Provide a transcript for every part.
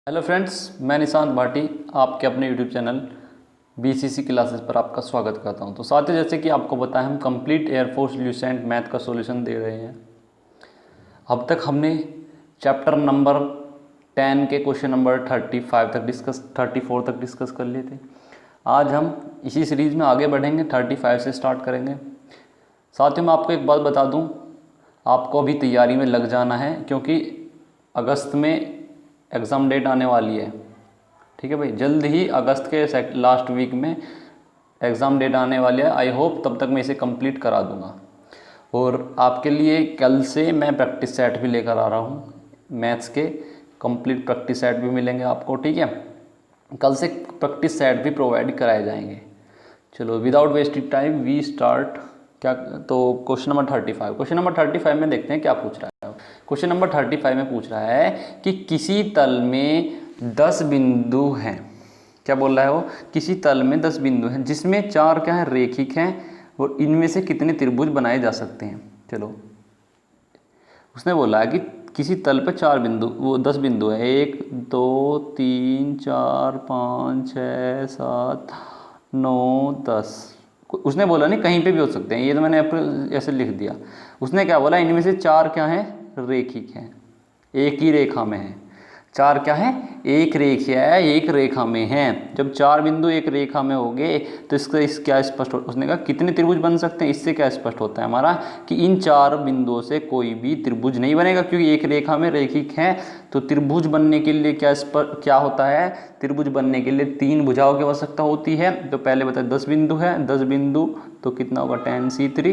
Hello friends, मैं निशांत भाटी आपके अपने यूट्यूब चैनल बीसीसी क्लासेस पर आपका स्वागत करता हूं। तो साथियों, जैसे कि आपको पता है, हम कंप्लीट एयरफोर्स ल्यूसेंट मैथ का सॉल्यूशन दे रहे हैं। अब तक हमने चैप्टर नंबर 10 के क्वेश्चन नंबर 34 तक डिस्कस कर लिए थे। आज हम इसी सीरीज़ में आगे बढ़ेंगे, 35 से स्टार्ट करेंगे। साथियों, मैं आपको एक बात बता दूँ, आपको अभी तैयारी में लग जाना है क्योंकि अगस्त में एग्ज़ाम डेट आने वाली है। ठीक है भाई, जल्द ही अगस्त के लास्ट वीक में एग्ज़ाम डेट आने वाली है। आई होप तब तक मैं इसे कंप्लीट करा दूंगा। और आपके लिए कल से मैं प्रैक्टिस सेट भी लेकर आ रहा हूँ। मैथ्स के कंप्लीट प्रैक्टिस सेट भी मिलेंगे आपको। ठीक है, कल से प्रैक्टिस सेट भी प्रोवाइड कराए जाएंगे। चलो, without wasting time we start. क्या तो क्वेश्चन नंबर 35 में देखते हैं क्या पूछ रहा है। क्वेश्चन नंबर 35 में पूछ रहा है कि किसी तल में 10 बिंदु हैं। क्या बोल रहा है वो? किसी तल में 10 बिंदु हैं जिसमें 4 क्या है, रेखिक हैं, और इनमें से कितने त्रिभुज बनाए जा सकते हैं। चलो, उसने बोला है कि किसी तल पे 4 बिंदु, वो 10 बिंदु है, 1 2 3 4 5 6 7 9 10। उसने बोला नहीं कहीं पे भी हो सकते हैं, ये तो मैंने ऐसे लिख दिया। उसने क्या बोला, इनमें से 4 क्या है, रेखिक हैं, एक ही रेखा में है। 4 क्या है, एक रेखा है, एक रेखा में है। जब 4 बिंदु एक रेखा में होंगे तो इस क्या स्पष्ट हो, उसने कहा कितने त्रिभुज बन सकते हैं। इससे क्या स्पष्ट होता है हमारा कि इन 4 बिंदुओं से कोई भी त्रिभुज नहीं बनेगा, क्योंकि एक रेखा में रेखिक है। तो त्रिभुज बनने के लिए क्या होता है, त्रिभुज बनने के लिए 3 भुजाओं की आवश्यकता होती है। तो पहले बताया 10 बिंदु है, 10 बिंदु तो कितना होगा, tan c3।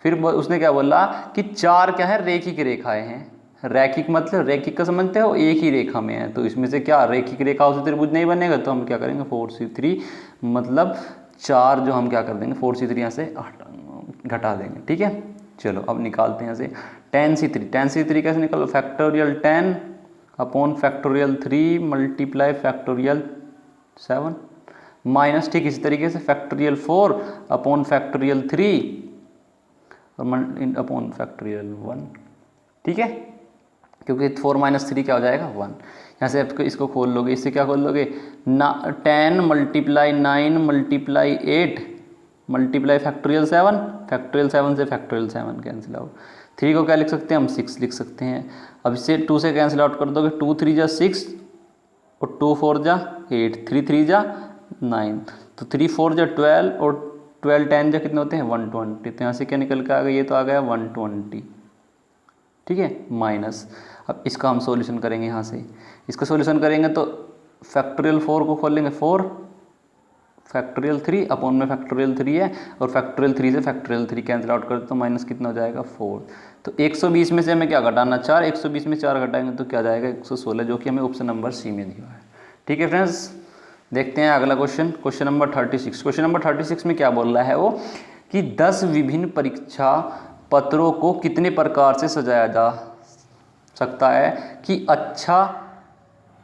फिर उसने क्या बोला कि 4 क्या है, रेखिक रेखाएं हैं। रैखिक मतलब, रैखिक का समझते हो, एक ही रेखा में है। तो इसमें से क्या रेखिक रेखाओं से त्रिभुज नहीं बनेगा, तो हम क्या करेंगे, 4c3 मतलब 4 जो हम क्या कर देंगे, 4c3 यहाँ से घटा देंगे। ठीक है, चलो अब निकालते हैं यहाँ से tan c3 कैसे निकालो, factorial 10 upon factorial 3 multiply factorial 7 minus, ठीक इसी तरीके से फैक्टोरियल 4 अपॉन फैक्टोरियल 3 और अपॉन फैक्टोरियल 1। ठीक है, क्योंकि 4 - 3 क्या हो जाएगा, 1। यहाँ से आपको इसको खोल लोगे, इससे क्या खोल लोगे, 10 × 9 × 8 मल्टीप्लाई फैक्टोरियल 7, फैक्टोरियल 7 से फैक्टोरियल 7 कैंसिल आउट। 3 को क्या लिख सकते हैं हम, 6 लिख सकते हैं। अब इससे 2 से कैंसिल आउट कर दोगे, 2 3 जा 6 और 2 4 जा 8, 3 3 जा 9, तो 3 4 जा 12 और 12 10 जा कितने होते हैं, 120। तो यहाँ से क्या निकल के आ गया, ये तो आ गया 120। ठीक है, माइनस। अब इसका हम सॉल्यूशन करेंगे, यहाँ से इसका सॉल्यूशन करेंगे तो फैक्टोरियल 4 को खोल लेंगे, 4 फैक्टोरियल 3 अपॉन में फैक्टोरियल 3 है, और फैक्टोरियल 3 से फैक्टोरियल 3 कैंसिल आउट कर तो माइनस कितना हो जाएगा, 4। तो 120 में से हमें क्या घटाना, 4, 120 में 4 घटाएंगे तो क्या जाएगा, 116, जो कि हमें ऑप्शन नंबर सी में दिया है। ठीक है फ्रेंड्स, देखते हैं अगला question, question number 36। Question number 36 में क्या बोल रहा है वो, कि 10 विभिन्न परीक्षा पत्रों को कितने प्रकार से सजाया जा सकता है कि अच्छा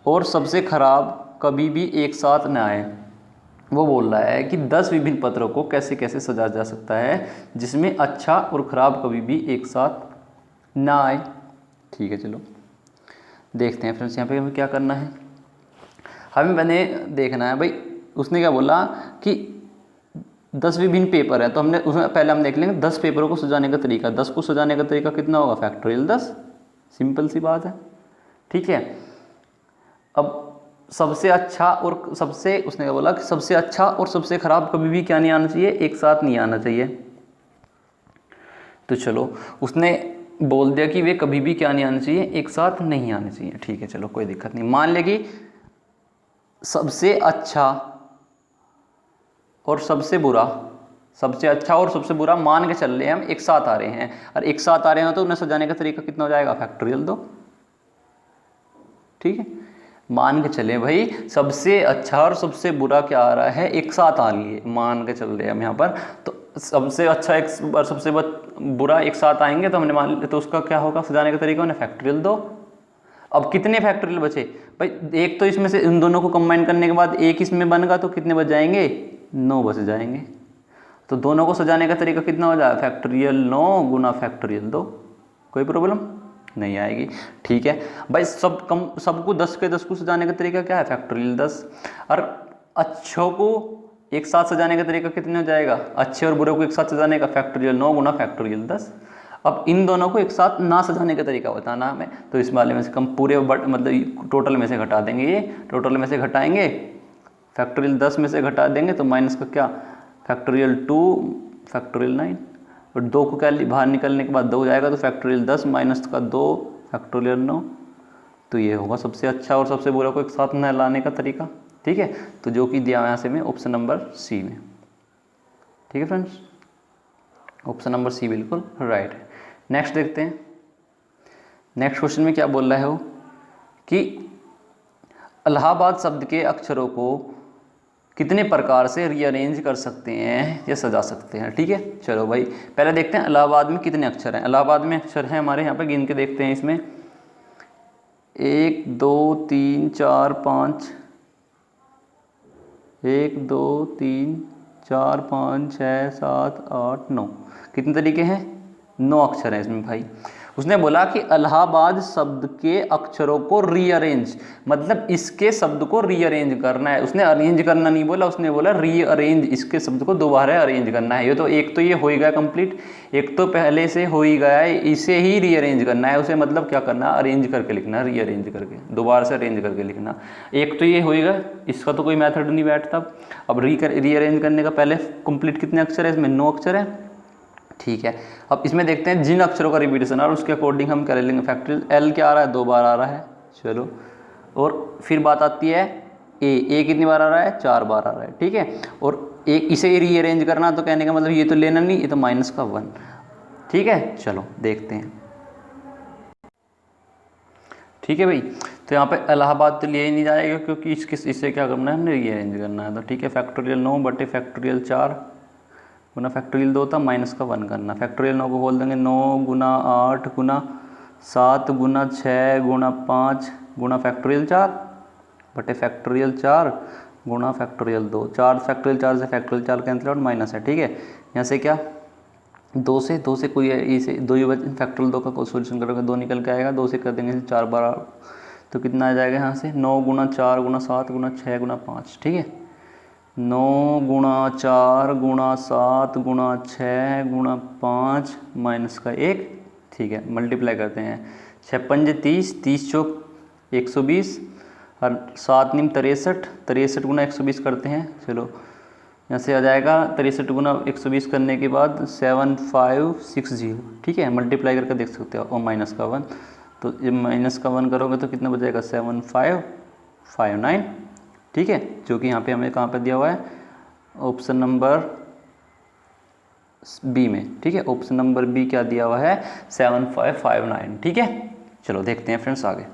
और सबसे खराब कभी भी एक साथ न आए। वो बोल रहा है कि 10 विभिन्न पत्रों को कैसे कैसे सजाया जा सकता है जिसमें अच्छा और खराब कभी भी एक साथ ना आए। ठीक है, चलो देखते हैं फ्रेंड्स, यहाँ पे हमें क्या करना है। हमें मैंने देखना है भाई, उसने क्या बोला कि 10 विभिन्न पेपर है, तो हमने उसमें पहले हम देख लेंगे 10 पेपरों को सजाने का तरीका। 10 को सजाने का तरीका कितना होगा, फैक्टोरियल 10, सिंपल सी बात है। ठीक है, अब सबसे अच्छा और सबसे, उसने क्या बोला कि सबसे अच्छा और सबसे खराब कभी भी क्या नहीं आना चाहिए, एक साथ नहीं आना चाहिए। तो चलो, उसने बोल दिया कि वे कभी भी क्या नहीं आना चाहिए, एक साथ नहीं आने चाहिए। ठीक है, चलो कोई दिक्कत नहीं। मान ले कि सबसे अच्छा और सबसे बुरा, सबसे अच्छा और सबसे बुरा मान के चल रहे हैं हम, एक साथ आ रहे हैं, और एक साथ आ रहे हैं तो उन्हें सजाने का तरीका कितना हो जाएगा, फैक्टोरियल 2। ठीक है, मान के चले भाई सबसे अच्छा और सबसे बुरा क्या आ रहा है, एक साथ आ लिए, मान के चल रहे हैं हम यहाँ पर। तो सबसे अच्छा एक और सबसे बुरा एक साथ आएंगे तो हमने मान लिया, तो उसका क्या होगा सजाने का तरीका, उन्हें फैक्टोरियल 2। अब कितने फैक्टोरियल बचे भाई, एक तो इसमें से इन दोनों को कंबाइन करने के बाद एक इसमें बनेगा, तो कितने बच जाएंगे, 9 बच जाएंगे। तो दोनों को सजाने का तरीका कितना हो जाएगा, फैक्टोरियल 9 गुना फैक्टोरियल 2। कोई प्रॉब्लम, नहीं आएगी। ठीक है भाई, सबको 10 के 10 को सजाने का तरीका क्या है, फैक्टोरियल 10। और अच्छों को एक साथ सजाने का तरीका कितने हो जाएगा, अच्छे और बुरे को एक साथ सजाने का फैक्टोरियल 9 गुना फैक्टोरियल 10। अब इन दोनों को एक साथ ना सजाने का तरीका बताना हमें, तो इस वाले में से हम पूरे मतलब टोटल में से घटा देंगे, ये टोटल में से घटाएंगे, फैक्टोरियल 10 में से घटा देंगे तो माइनस का क्या, फैक्टोरियल 2 फैक्टोरियल 9, और 2 को क्या बाहर निकलने के बाद 2 हो जाएगा, तो फैक्टोरियल 10 माइनस का 2 फैक्टोरियल 9। तो ये होगा सबसे अच्छा और सबसे बुरा को एक साथ न लाने का तरीका। ठीक है, तो जो कि दिया यहाँ से में ऑप्शन नंबर सी में। ठीक है फ्रेंड्स, ऑप्शन नंबर सी बिल्कुल राइट है। नेक्स्ट देखते हैं, नेक्स्ट क्वेश्चन में क्या बोल रहा है वो कि इलाहाबाद शब्द के अक्षरों को कितने प्रकार से रीअरेंज कर सकते हैं या सजा सकते हैं। ठीक है, चलो भाई पहले देखते हैं इलाहाबाद में कितने अक्षर हैं। इलाहाबाद में अक्षर हैं हमारे यहाँ पे, गिन के देखते हैं इसमें 1 2 3 4 5, 1 2 3 4 5 6 7 8 9, कितने तरीके हैं, 9 अक्षर हैं इसमें भाई। उसने बोला कि इलाहाबाद शब्द के अक्षरों को रीअरेंज, मतलब इसके शब्द को रीअरेंज करना है। उसने अरेंज करना नहीं बोला, उसने बोला रीअरेंज, इसके शब्द को दोबारा अरेंज करना है। ये तो एक तो ये हो ही गया कंप्लीट, एक तो पहले से हो ही गया है, इसे ही रीअरेंज करना है। उसे मतलब क्या करना है, अरेंज करके लिखना है, रीअरेंज करके दोबारा से अरेंज करके लिखना। एक तो ये हो ही गया, इसका तो कोई मेथड नहीं बैठता। अब रीअरेंज करने का पहले कंप्लीट कितने अक्षर है इसमें, 9 अक्षर है। ठीक है, अब इसमें देखते हैं जिन अक्षरों का रिपीटेशन और उसके अकॉर्डिंग हम कर लेंगे। फैक्टोरियल एल क्या आ रहा है, 2 बार आ रहा है, चलो। और फिर बात आती है ए कितनी बार आ रहा है, 4 बार आ रहा है। ठीक है, और एक इसे रीअरेंज करना, तो कहने का मतलब ये तो लेना नहीं, ये तो माइनस का 1। ठीक है, चलो देखते हैं। ठीक है भाई, तो यहाँ पे इलाहाबाद तो लिए ही नहीं जाएगा क्योंकि इसे क्या करना है, हमने रीअरेंज करना है। तो ठीक है, फैक्टोरियल 9 बटे फैक्टोरियल 4 गुना फैक्टोरियल 2 था, माइनस का 1 करना। फैक्टोरियल 9 को बोल देंगे 9 गुना 8 गुना 7 गुना 6 गुना 5 गुना फैक्टोरियल 4 बटे फैक्टोरियल 4 गुना फैक्टोरियल 2। 4 फैक्टोरियल 4 से फैक्टोरियल 4 कैंसिल आउट, माइनस है। ठीक है, यहाँ से क्या 2 से कोई इसे 2 ही बचे, फैक्टोरियल 2 का सोल्यूशन करोगे 2 निकल के आएगा, 2 से कर देंगे 4 बार, तो कितना आ जाएगा यहाँ से 9 गुना 4 गुना 7 गुना 6 गुना 5। ठीक है, 9 गुना 4 गुना 7 गुना 6 गुना 5 माइनस का 1। ठीक है, मल्टीप्लाई करते हैं, 6 पंजे 30, 30 चौक 120 और 7 निम 63, 63 गुना 120 करते हैं। चलो यहाँ से आ जाएगा 63 गुना 120 करने के बाद 7560। ठीक है, मल्टीप्लाई करके देख सकते हो, और माइनस का 1, तो जब माइनस का 1 करोगे तो कितना बचेगा, 7559। ठीक है, जो कि यहाँ पे हमें कहाँ पे दिया हुआ है, ऑप्शन नंबर बी में। ठीक है, ऑप्शन नंबर बी क्या दिया हुआ है, 7559। ठीक है, चलो देखते हैं फ्रेंड्स आगे।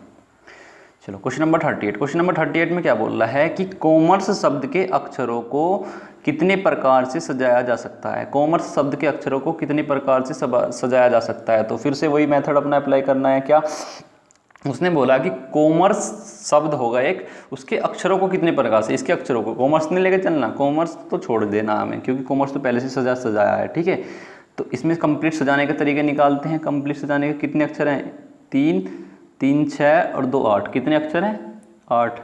चलो क्वेश्चन नंबर 38। क्वेश्चन नंबर 38 में क्या बोल रहा है कि कॉमर्स शब्द के अक्षरों को कितने प्रकार से सजाया जा सकता है। कॉमर्स शब्द के अक्षरों को कितने प्रकार से सजाया जा सकता है, तो फिर से वही मेथड अपना अप्लाई करना है। क्या उसने बोला कि कॉमर्स शब्द होगा एक, उसके अक्षरों को कितने प्रकार से, इसके अक्षरों को कॉमर्स नहीं लेके चलना, कॉमर्स तो छोड़ देना हमें, क्योंकि कॉमर्स तो पहले से सजाया है। ठीक है, तो इसमें कंप्लीट सजाने के तरीके निकालते हैं। कंप्लीट सजाने के कितने अक्षर हैं, 3 3 6 और 2 8, कितने अक्षर हैं, 8।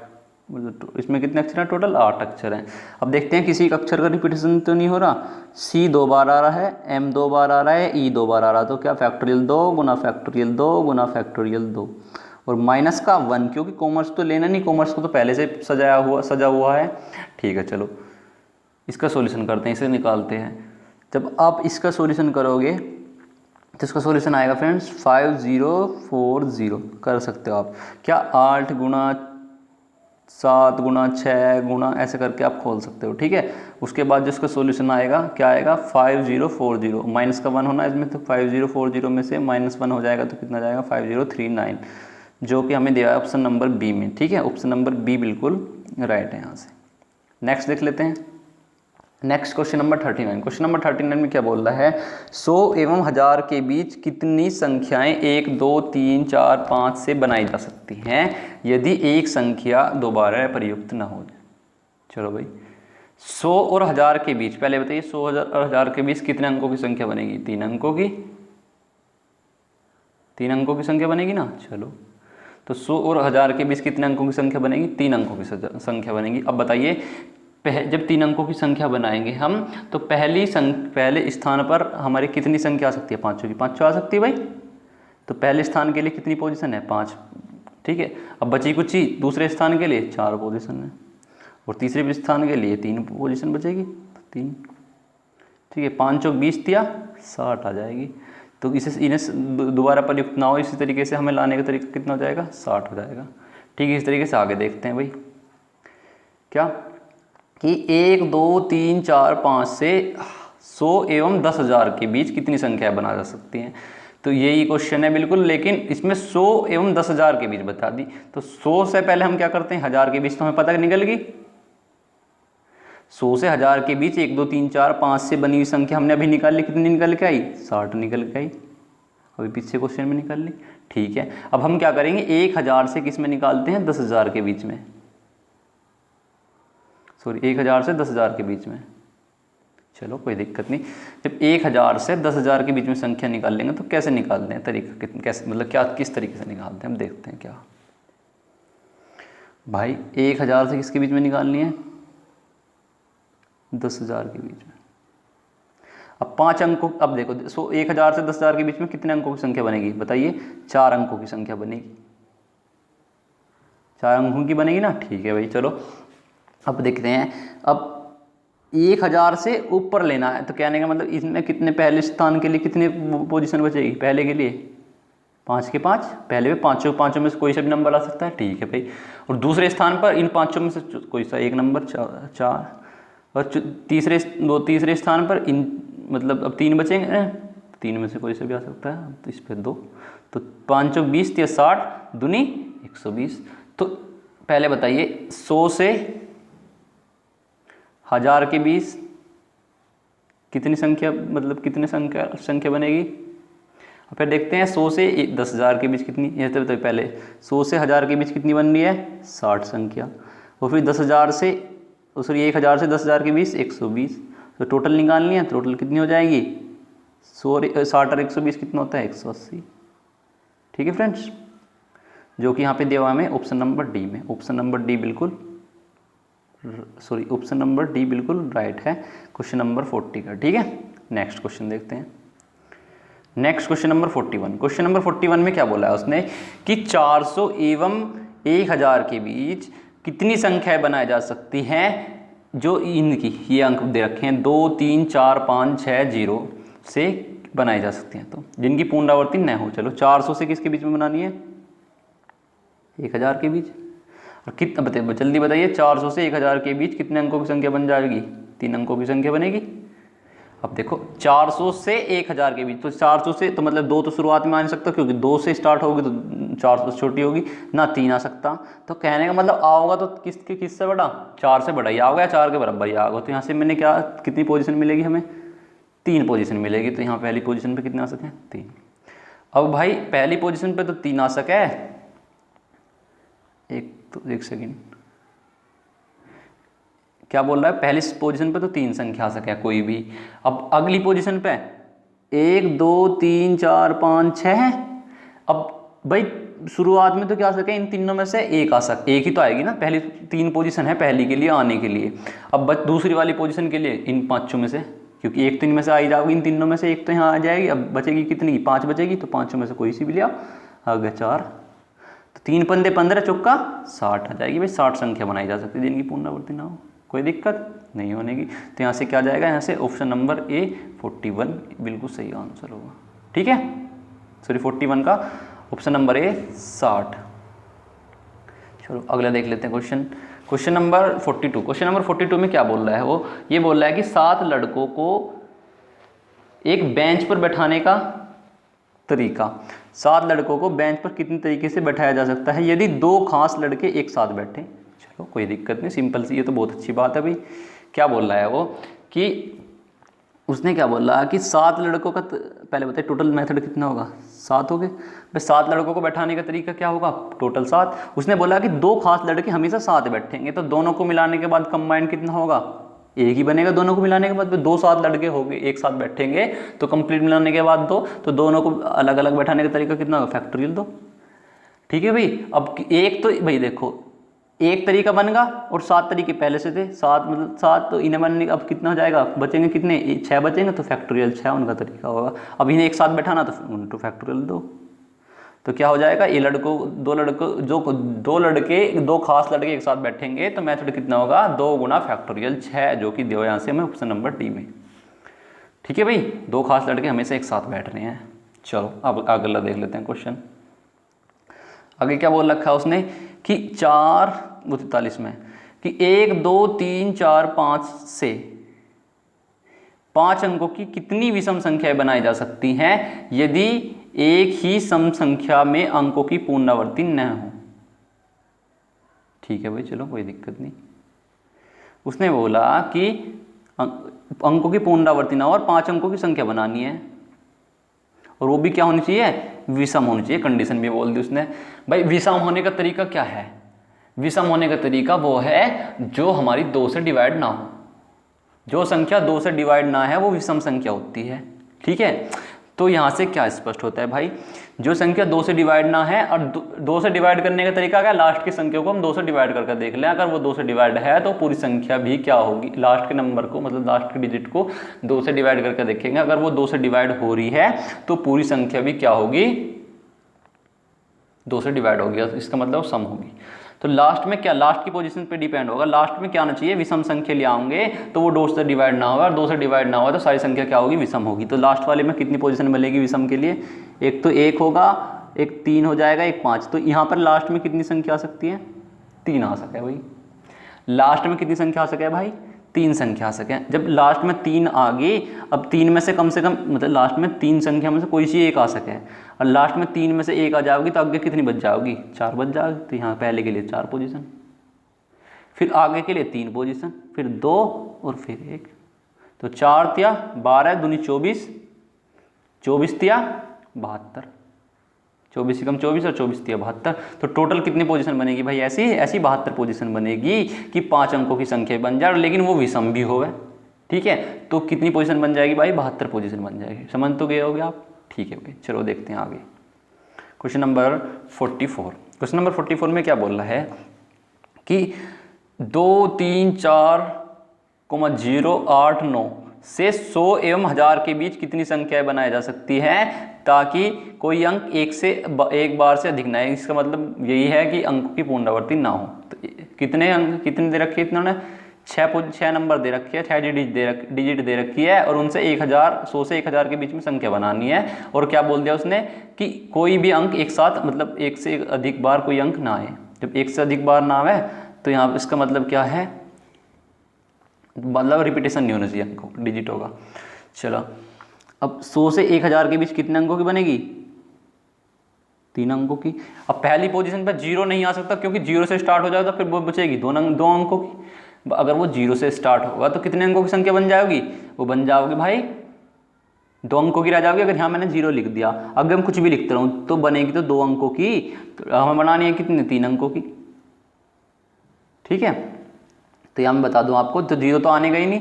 मतलब इसमें कितने अक्षर हैं, टोटल 8 अक्षर हैं। अब देखते हैं किसी एक अक्षर का रिपीटेशन तो नहीं हो रहा। सी 2 बार आ रहा है, एम 2 बार आ रहा है, ई 2 बार आ रहा है, तो क्या फैक्टोरियल 2 गुना फैक्टोरियल 2 गुना फैक्टोरियल 2 और माइनस का 1, क्योंकि कॉमर्स तो लेना नहीं, कॉमर्स को तो पहले से सजा हुआ है। ठीक है, चलो इसका सॉल्यूशन करते हैं, इसे निकालते हैं। जब आप इसका सॉल्यूशन करोगे तो इसका सॉल्यूशन आएगा फ्रेंड्स 5040 कर सकते हो आप। क्या 8 गुना 7 गुना 6 गुना ऐसे करके आप खोल सकते हो। ठीक है, उसके बाद जो इसका सॉल्यूशन आएगा क्या आएगा, 5040, माइनस का 1 होना है इसमें, तो 5040 में से -1 हो जाएगा तो कितना जाएगा, 5039, जो कि हमें दिया है ऑप्शन नंबर बी में। ठीक है, ऑप्शन नंबर बी बिल्कुल राइट है यहाँ से। नेक्स्ट देख लेते हैं, next question number 39। Question number 39 में क्या बोल रहा है, 100 एवं 1000 के बीच कितनी संख्याएं 1 2 3 4 5 से बनाई जा सकती हैं यदि एक संख्या दोबारा प्रयुक्त न हो। चलो भाई, 100 और 1000 के बीच, पहले बताइए 100 और 1000 के बीच कितने अंकों की संख्या बनेगी, 3 अंकों की। 3 अंकों की संख्या बनेगी ना। चलो, तो 100 और 1000 के बीच कितने अंकों की संख्या बनेगी? 3 अंकों की संख्या बनेगी। अब बताइए, जब 3 अंकों की संख्या बनाएंगे हम, तो पहले स्थान पर हमारी कितनी संख्या आ सकती है? 5 की 5 आ सकती है भाई। तो पहले स्थान के लिए कितनी पोजीशन है? 5। ठीक है। अब बची कुछ ही दूसरे स्थान के लिए 4 पोजीशन है, और तीसरे स्थान के लिए 3 पोजीशन बचेगी, 3। ठीक है, 5 चौक 20 दिया, 60 आ जाएगी। तो इन्हें दोबारा प्रयुक्त ना हो, इसी तरीके से हमें लाने का तरीका कितना हो जाएगा? 60 हो जाएगा। ठीक है, इस तरीके से आगे देखते हैं भाई। क्या कि 1 2 3 4 5 से 100 एवं 10,000 के बीच कितनी संख्याएं बना जा सकती हैं? तो यही क्वेश्चन है बिल्कुल, लेकिन इसमें 100 एवं 10,000 के बीच बता दी। तो 100 से पहले हम क्या करते हैं? 1000 के बीच तो हमें पता निकल गई। 100 से 1000 के बीच 1 2 3 4 5 से बनी हुई संख्या हमने अभी निकाल ली, कितनी निकल के आई? 60 निकल के आई। अभी पीछे क्वेश्चन में निकाल ली। ठीक है, अब हम क्या करेंगे? 1000 से किस में निकालते हैं? 10,000 के बीच में, सॉरी 1000 से 10,000 के बीच में। चलो कोई दिक्कत नहीं। जब 1000 से 10,000 के बीच में संख्या निकाल लेंगे तो कैसे निकालते हैं? तरीका कैसे, मतलब क्या, किस तरीके से निकालते हैं हम देखते हैं। क्या भाई, 1000 से किसके बीच में निकालनी है? 10,000 के बीच में। अब 5 अंकों, अब देखो 1000 से 10,000 के बीच में कितने अंकों की संख्या बनेगी? बताइए। 4 अंकों की संख्या बनेगी। 4 अंकों की बनेगी ना। ठीक है भाई, चलो अब देखते हैं। अब 1000 से ऊपर लेना है, तो कहने का मतलब इसमें कितने, पहले स्थान के लिए कितने पोजीशन बचेगी? पहले के लिए 5 के 5, पहले में पाँचों में से कोई सा भी नंबर आ सकता है। ठीक है भाई। और दूसरे स्थान पर इन 5 में से कोई सा एक नंबर, 4। और तीसरे स्थान पर इन, मतलब अब 3 बचेंगे, 3 में से कोई सा भी आ सकता है। तो इस पर 2, तो 5 चौक 20 या 60 दूनी 120। तो पहले बताइए, 100 से 1000 के बीच कितनी संख्या, मतलब कितनी संख्या बनेगी? और फिर देखते हैं 100 से 10,000 के बीच कितनी। ये तो पहले 100 से 1000 के बीच कितनी बन रही है? 60 संख्या। और फिर 10,000 से, सॉरी 1000 से 10,000 के बीच 120। तो टोटल निकालनी है, टोटल कितनी हो जाएगी? 60 और 120 कितना होता है? 180। ठीक है फ्रेंड्स, जो कि यहाँ पे दिया हुआ हमें ऑप्शन नंबर डी में। ऑप्शन नंबर डी बिल्कुल, सॉरी ऑप्शन नंबर डी बिल्कुल राइट है क्वेश्चन नंबर 40 का। ठीक है, नेक्स्ट क्वेश्चन देखते हैं। Next question number 41। Question number 41 में क्या बोला है उसने कि 400 एवं 1000 के बीच कितनी संख्याएं बनाई जा सकती हैं, जो इनकी ये अंक दे रखे हैं 2 3 4 5 6 0 से बनाई जा सकती हैं, तो जिनकी पुनरावृत्ति न हो। चलो 400 से किसके बीच में बनानी है? 1000 के बीच। और कितना बताइए, जल्दी बताइए, 400 से 1000 के बीच कितने अंकों की संख्या बन जाएगी? 3 अंकों की संख्या बनेगी। अब देखो 400 से 1000 के बीच, तो 400 से तो मतलब 2 तो शुरुआत में आ नहीं सकता, क्योंकि 2 से स्टार्ट होगी तो 400 से छोटी होगी ना, 3 आ सकता। तो कहने का मतलब आओगा तो किससे बड़ा? 4 से बड़ा ही आओगा, या 4 के बराबर ही आओगा। तो यहाँ से मैंने क्या, कितनी पोजीशन मिलेगी हमें? 3 पोजीशन मिलेगी। तो यहाँ पहली पोजीशन पे कितने आ सके? 3। अब भाई पहली पोजीशन पे तो 3 आ सके, एक सेकेंड, क्या बोल रहा है? पहली पोजीशन पे तो 3 संख्या आ सके कोई भी। अब अगली पोजीशन पे 1 2 3 4 5 6। अब भाई शुरुआत में तो क्या आ सके? इन तीनों में से एक ही तो आएगी ना। पहली 3 पोजीशन है पहली के लिए आने के लिए। अब दूसरी वाली पोजीशन के लिए इन 5 में से, क्योंकि एक तो इनमें से आ ही जाओगी, इन तीनों में से एक तो यहाँ आ जाएगी। अब बचेगी कितनी? 5 बचेगी। तो 5 में से कोई सी भी लिया, आ गया 4। तो 3 पंदे 15, चौका 60 आ जाएगी। भाई 60 संख्या बनाई जा सकती है जिनकी पुनरावृत्ति ना हो, कोई दिक्कत नहीं होने की। तो यहाँ से क्या जाएगा? यहाँ से ऑप्शन नंबर ए 41 बिल्कुल सही आंसर होगा। ठीक है, सॉरी 41 का ऑप्शन नंबर ए 60। चलो अगला देख लेते हैं question. Question number 42। Question number 42 में क्या बोल रहा है वो? ये बोल रहा है कि 7 लड़कों को एक बेंच पर बैठाने का तरीका। 7 लड़कों को बेंच पर कितने तरीके से बैठाया जा सकता है यदि 2 खास लड़के एक साथ बैठे? चलो कोई दिक्कत नहीं, सिंपल सी, ये तो बहुत अच्छी बात है भाई। क्या बोल रहा है वो कि उसने क्या बोला कि 7 लड़कों का, पहले बताइए टोटल मेथड कितना होगा? 7 हो गए भाई। 7 लड़कों को बैठाने का तरीका क्या होगा? टोटल 7। उसने बोला कि 2 खास लड़के हमेशा साथ बैठेंगे, तो दोनों को मिलाने के बाद कंबाइंड कितना होगा? एक ही बनेगा दोनों को मिलाने के बाद। दो साथ लड़के हो गए, एक साथ बैठेंगे तो कंप्लीट मिलाने के बाद दो, तो दोनों को अलग अलग बैठाने का तरीका कितना होगा, फैक्टोरियल दो। ठीक है भाई। अब एक तो भाई देखो एक तरीका बन गया और 7 तरीके पहले से थे, 7 मतलब 7 तो इन्हें बनने अब कितना हो जाएगा, बचेंगे कितने, 6 बचेंगे, तो फैक्टोरियल 6 उनका तरीका होगा। अब इन्हें एक साथ बैठाना तो उनको फैक्टोरियल 2। तो क्या हो जाएगा, ये दो लड़के दो खास लड़के एक साथ बैठेंगे तो मेथड कितना होगा, 2 गुना फैक्टोरियल 6, जो कि दिया यहाँ से हमें ऑप्शन नंबर डी में। ठीक है भाई, 2 खास लड़के हमेशा एक साथ बैठ रहे हैं। चलो अब अगला देख लेते हैं क्वेश्चन। आगे क्या बोल रखा है उसने कि 443 में कि 1 2 3 4 5 से 5 अंकों की कितनी विषम संख्याएं बनाई जा सकती हैं यदि एक ही सम संख्या में अंकों की पुनरावृत्ति न हो। ठीक है भाई, चलो कोई दिक्कत नहीं। उसने बोला कि अंकों की पुनरावृत्ति ना हो और 5 अंकों की संख्या बनानी है, और वो भी क्या होनी चाहिए, विषम होनी चाहिए। कंडीशन भी बोल दी उसने। भाई विषम होने का तरीका क्या है, विषम होने का तरीका वो है जो हमारी 2 से डिवाइड ना हो। जो संख्या 2 से डिवाइड ना है वो विषम संख्या होती है। ठीक है, तो यहाँ से क्या स्पष्ट होता है भाई, जो संख्या 2 से डिवाइड ना है, और 2 से डिवाइड करने का तरीका क्या, लास्ट की संख्या को हम 2 से डिवाइड करके देख लें। अगर वो 2 से डिवाइड है तो पूरी संख्या भी क्या होगी, लास्ट के नंबर को मतलब लास्ट के डिजिट को 2 से डिवाइड करके देखेंगे। अगर वो 2 से डिवाइड हो रही है तो पूरी संख्या भी क्या होगी, 2 से डिवाइड होगी, इसका मतलब सम होगी। तो लास्ट में क्या, लास्ट की पोजीशन पे डिपेंड होगा। लास्ट में क्या आना चाहिए, विषम संख्या ले आएंगे तो वो 2 से डिवाइड ना होगा, और 2 से डिवाइड ना होगा तो सारी संख्या क्या होगी, विषम होगी। तो लास्ट वाले में कितनी पोजीशन मिलेगी विषम के लिए, एक तो 1 होगा, एक 3 हो जाएगा, एक 5। तो यहाँ पर लास्ट में कितनी संख्या आ सकती है, 3 आ सके भाई। लास्ट में कितनी संख्या आ सके भाई, 3 संख्या आ सके। जब लास्ट में 3 आ गई, अब 3 में से कम मतलब लास्ट में 3 संख्या में से कोई सी एक आ सके, और लास्ट में 3 में से एक आ जाओगी तो आगे कितनी बच जाओगी, 4 बच जाओगी। तो यहाँ पहले के लिए 4 पोजीशन, फिर आगे के लिए 3 पोजीशन, फिर 2 और फिर 1। तो 4 तिया 12 दूनी 24, 24 तिया 72, 24 से कम 24 और 24 तिया 72। तो टोटल कितनी पोजीशन बनेगी भाई, ऐसी 72 पोजीशन बनेगी कि 5 अंकों की संख्या बन जाए, लेकिन वो विषम भी होवे। ठीक है, तो कितनी पोजीशन बन जाएगी भाई, 72 पोजीशन बन जाएगी। समझ तो गए होगे आप। ठीक है भाई, चलो देखते हैं आगे। Question number 44। क्वेश्चन नंबर 44 में क्या बोल रहा है कि 2 3 4 0 8 9 से 100 एवं 1000 के बीच कितनी संख्याएं बनाई जा सकती हैं ताकि कोई अंक एक बार से अधिक ना है। इसका मतलब यही है कि अंकों की पुनरावृत्ति ना हो। तो कितने अंक, कितने दे रखे, इन्होंने 6 नंबर दे रखी है, 6 डिजिट दे रखी है, और उनसे 100 से 1000 के बीच में संख्या बनानी है। और क्या बोल दिया उसने कि कोई भी अंक एक साथ मतलब एक से अधिक बार कोई अंक ना आए। जब एक से अधिक बार ना आए तो यहाँ इसका मतलब क्या है, मतलब रिपीटेशन नहीं होना चाहिए, अंकों डिजिट होगा। चलो अब 100 से 1000 के बीच कितने अंकों की बनेगी, 3 अंकों की। अब पहली पोजीशन पर 0 नहीं आ सकता क्योंकि 0 से स्टार्ट हो जाएगा तो फिर वो बचेगी 2 अंकों की। अगर वो 0 से स्टार्ट होगा तो कितने अंकों की संख्या बन जाएगी, वो बन जाओगे भाई 2 अंकों की रह जाओगी। अगर यहाँ मैंने 0 लिख दिया, अगर मैं कुछ भी लिखता रहूँ तो बनेगी तो 2 अंकों की, तो हमें बनानी है कितनी, 3 अंकों की। ठीक है, तो यहाँ मैं बता दूँ आपको, तो 0 तो आने का ही नहीं।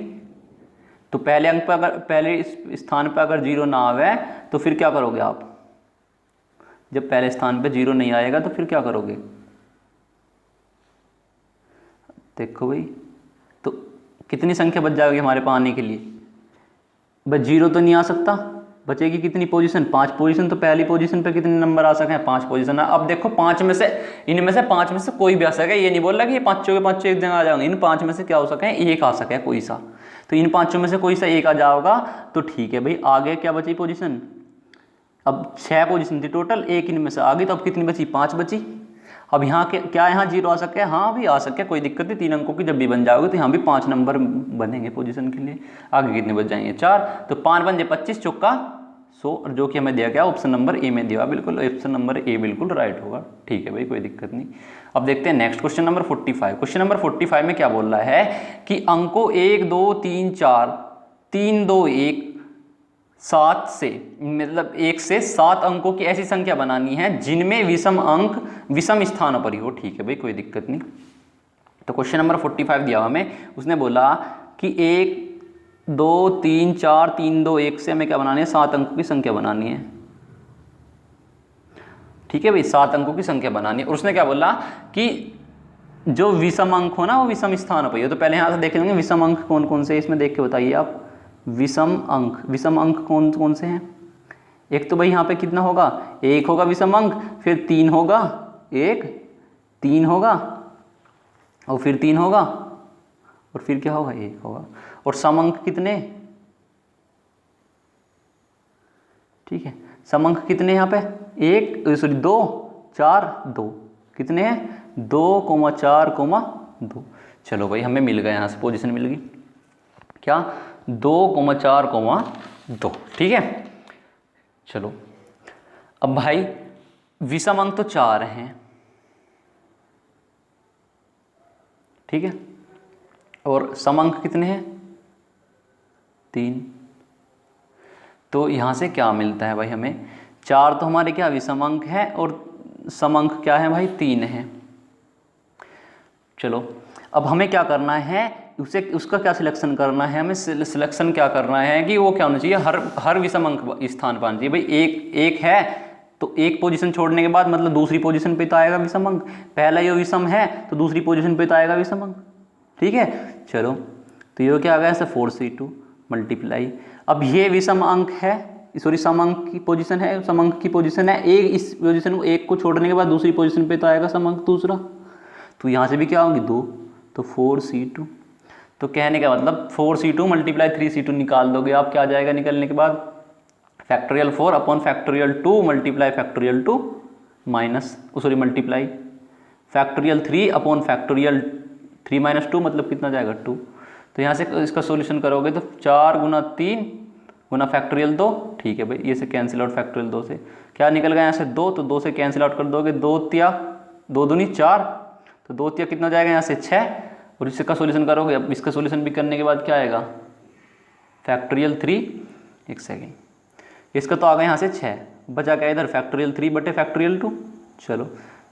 तो पहले अंक पर अगर पहले स्थान पर अगर 0 ना आवे तो फिर क्या करोगे आप, जब पहले स्थान पे 0 नहीं आएगा तो फिर क्या करोगे, देखो भाई तो कितनी संख्या बच जाएगी हमारे पास आने के लिए, बस 0 तो नहीं आ सकता, बचेगी कितनी पोजीशन, 5 पोजीशन। तो पहली पोजीशन पे कितने नंबर आ सके, 5 पोजीशन। अब देखो 5 में से, इनमें से 5 में से कोई भी आ सके, ये नहीं बोल रहा कि ये 5 के 5 एक जगह आ जाएंगे। इन 5 में से क्या हो सके, एक आ सके कोई सा। तो इन 5 में से कोई सा एक आ जाओगा तो ठीक है भाई। आगे क्या बची पोजीशन, अब 6 पोजीशन थी टोटल, एक इनमें से आ गई तो अब कितनी बची, 5 बची। अब यहाँ क्या यहाँ 0 आ सके, हाँ भी आ सके, कोई दिक्कत नहीं। 3 अंकों की जब भी बन जाओगे तो यहाँ भी 5 नंबर बनेंगे पोजीशन के लिए। आगे कितने बच जाएंगे, 4। तो 5 बन जाए 25 चौका 100, और जो कि हमें दिया गया ऑप्शन नंबर ए में दिया, बिल्कुल ऑप्शन नंबर ए बिल्कुल राइट होगा। ठीक है भाई, कोई दिक्कत नहीं। अब देखते हैं next question number 45। Question number 45 में क्या बोल रहा है कि अंकों 1 2 3 4 3 2 1 7 से, मतलब 1 से 7 अंकों की ऐसी संख्या बनानी है जिनमें विषम अंक विषम स्थानों पर ही हो। ठीक है भाई, कोई दिक्कत नहीं। तो क्वेश्चन नंबर 45 दिया हमें, उसने बोला कि 1 2 3 4 3 2 1 से हमें क्या बनानी है, 7 अंकों की संख्या बनानी है। ठीक है भाई, 7 अंकों की संख्या बनानी है। और उसने क्या बोला कि जो विषम अंक हो ना वो विषम स्थान पर। तो पहले यहाँ से देख लेंगे विषम अंक कौन कौन से, इसमें देख के बताइए आप। विषम अंक कौन कौन से हैं। एक तो भाई यहाँ पे कितना होगा, 1 होगा विषम अंक, फिर 3 होगा, 1 3 होगा, और फिर 3 होगा, और फिर क्या होगा, 1 होगा। और सम अंक कितने, ठीक है, सम अंक कितने यहाँ पे, 2 4 2 कितने हैं, 2 4 2। चलो भाई हमें मिल गया, यहाँ से पोजीशन मिल गई क्या, 2 4 2। ठीक है, चलो अब भाई विषम अंक तो 4 हैं, ठीक है, और सम अंक कितने हैं, 3। तो यहाँ से क्या मिलता है भाई हमें, 4 तो हमारे क्या विषम अंक है और सम अंक क्या है भाई, 3 है। चलो अब हमें क्या करना है, उसका क्या सिलेक्शन करना है, हमें सिलेक्शन क्या करना है कि वो क्या होना चाहिए, हर विषम अंक स्थान पर आना चाहिए। भाई एक है तो एक पोजीशन छोड़ने के बाद मतलब दूसरी पोजीशन पे तो आएगा विषम अंक, पहला ये विषम है तो दूसरी पोजीशन पे तो आएगा विषम अंक। ठीक है, चलो तो ये क्या आ गया ऐसे 4c2 मल्टीप्लाई, अब ये विषम अंक है, सॉरी सम अंक की पोजीशन है, सम अंक की पोजीशन है, एक इस पोजीशन को एक को छोड़ने के बाद दूसरी पोजीशन पे तो आएगा सम अंक दूसरा। तो यहाँ से भी क्या होगी 2, तो 4c2। तो कहने का मतलब 4c2 मल्टीप्लाई 3c2 निकाल दोगे आप, क्या आ जाएगा निकलने के बाद, factorial 4 upon factorial 2 multiply factorial 2 minus sorry multiply factorial 3 upon factorial 3 minus 2 मतलब कितना जाएगा 2। तो यहाँ से इसका सॉल्यूशन करोगे तो 4 गुना 3 गुना फैक्टोरियल 2, ठीक है भाई, ये से कैंसिल आउट फैक्टोरियल 2 से क्या निकल गया यहाँ से 2, तो 2 से कैंसिल आउट कर दोगे, 2 तिया 2 दूनी 4, तो 2 तिया कितना जाएगा यहाँ से 6, और इसका सॉल्यूशन करोगे। अब इसका सॉल्यूशन भी करने के बाद क्या आएगा, फैक्टोरियल 3, एक सेकेंड, इसका तो आ गया यहाँ से 6, बचा क्या इधर फैक्टोरियल 3 बटे फैक्टोरियल 2। चलो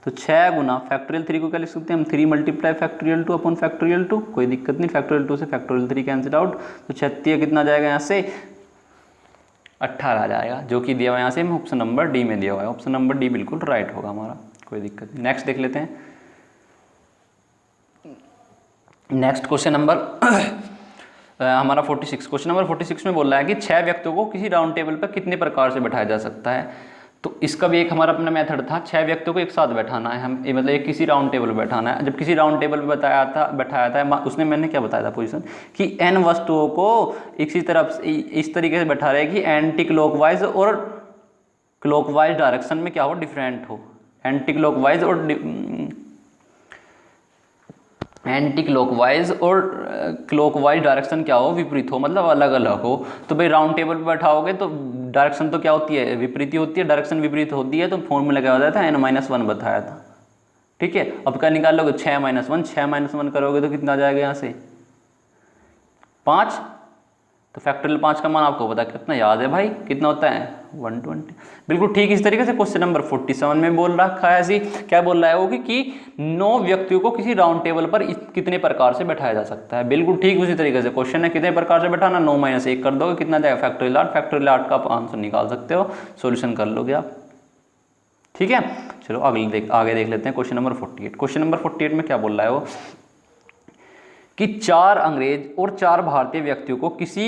तो 6 गुना फैक्टोरियल 3 को क्या लिख सकते हैं हम, 3 मल्टीप्लाई फैक्टोरियल 2 अपॉन फैक्टोरियल 2, कोई दिक्कत नहीं, फैक्टोरियल 2 से फैक्टोरियल 3 कैंसिल आउट, तो 36 कितना जाएगा यहाँ से 18 आ जाएगा, जो कि दिया हुआ यहाँ से ऑप्शन नंबर डी में दिया हुआ है। ऑप्शन नंबर डी बिल्कुल राइट होगा हमारा, कोई दिक्कत नहीं। नेक्स्ट देख लेते हैं, नेक्स्ट क्वेश्चन नंबर हमारा 46, क्वेश्चन नंबर 46 में बोल रहा है कि 6 व्यक्तियों को किसी राउंड टेबल पर कितने प्रकार से बैठाया जा सकता है। तो इसका भी एक हमारा अपना मेथड था, 6 व्यक्तियों को एक साथ बैठाना है, हम मतलब एक किसी राउंड टेबल पर बैठाना है। जब किसी राउंड टेबल पर बैठाया था उसने मैंने क्या बताया था पोजीशन, कि n वस्तुओं को इसी तरफ इस तरीके से बैठा रहे कि एंटी क्लॉकवाइज और क्लॉकवाइज डायरेक्शन में क्या हो, डिफरेंट हो, एंटी क्लॉकवाइज और क्लॉकवाइज डायरेक्शन क्या हो, विपरीत हो, मतलब अलग अलग हो। तो भाई राउंड टेबल पे बैठाओगे तो डायरेक्शन तो क्या होती है, विपरीत होती है, डायरेक्शन विपरीत होती है, तो फॉर्मूला क्या होता था, n-1 बताया था। ठीक है, अब क्या निकाल लोगे, 6 - 1 करोगे तो कितना आ जाएगा यहाँ से 5, तो फैक्टोरियल 5 का मान आपको पता कितना याद है भाई, कितना होता है 120। बिल्कुल ठीक इस तरीके से क्वेश्चन नंबर 47 में बोल रखा है, ऐसी क्या बोल रहा है वो कि 9 व्यक्तियों को किसी राउंड टेबल पर कितने प्रकार से बैठाया जा सकता है। बिल्कुल ठीक उसी तरीके से क्वेश्चन है, कितने प्रकार से बैठाना, 9 - 1 कर दोगे कितना जाएगा फैक्टोरियल 8, फैक्टोरियल 8 का आप आंसर निकाल सकते हो, सोल्यूशन कर लोगे आप। ठीक है, चलो आगे देख लेते हैं क्वेश्चन नंबर 48। क्वेश्चन नंबर 48 में क्या बोल रहा है वो कि 4 अंग्रेज और 4 भारतीय व्यक्तियों को किसी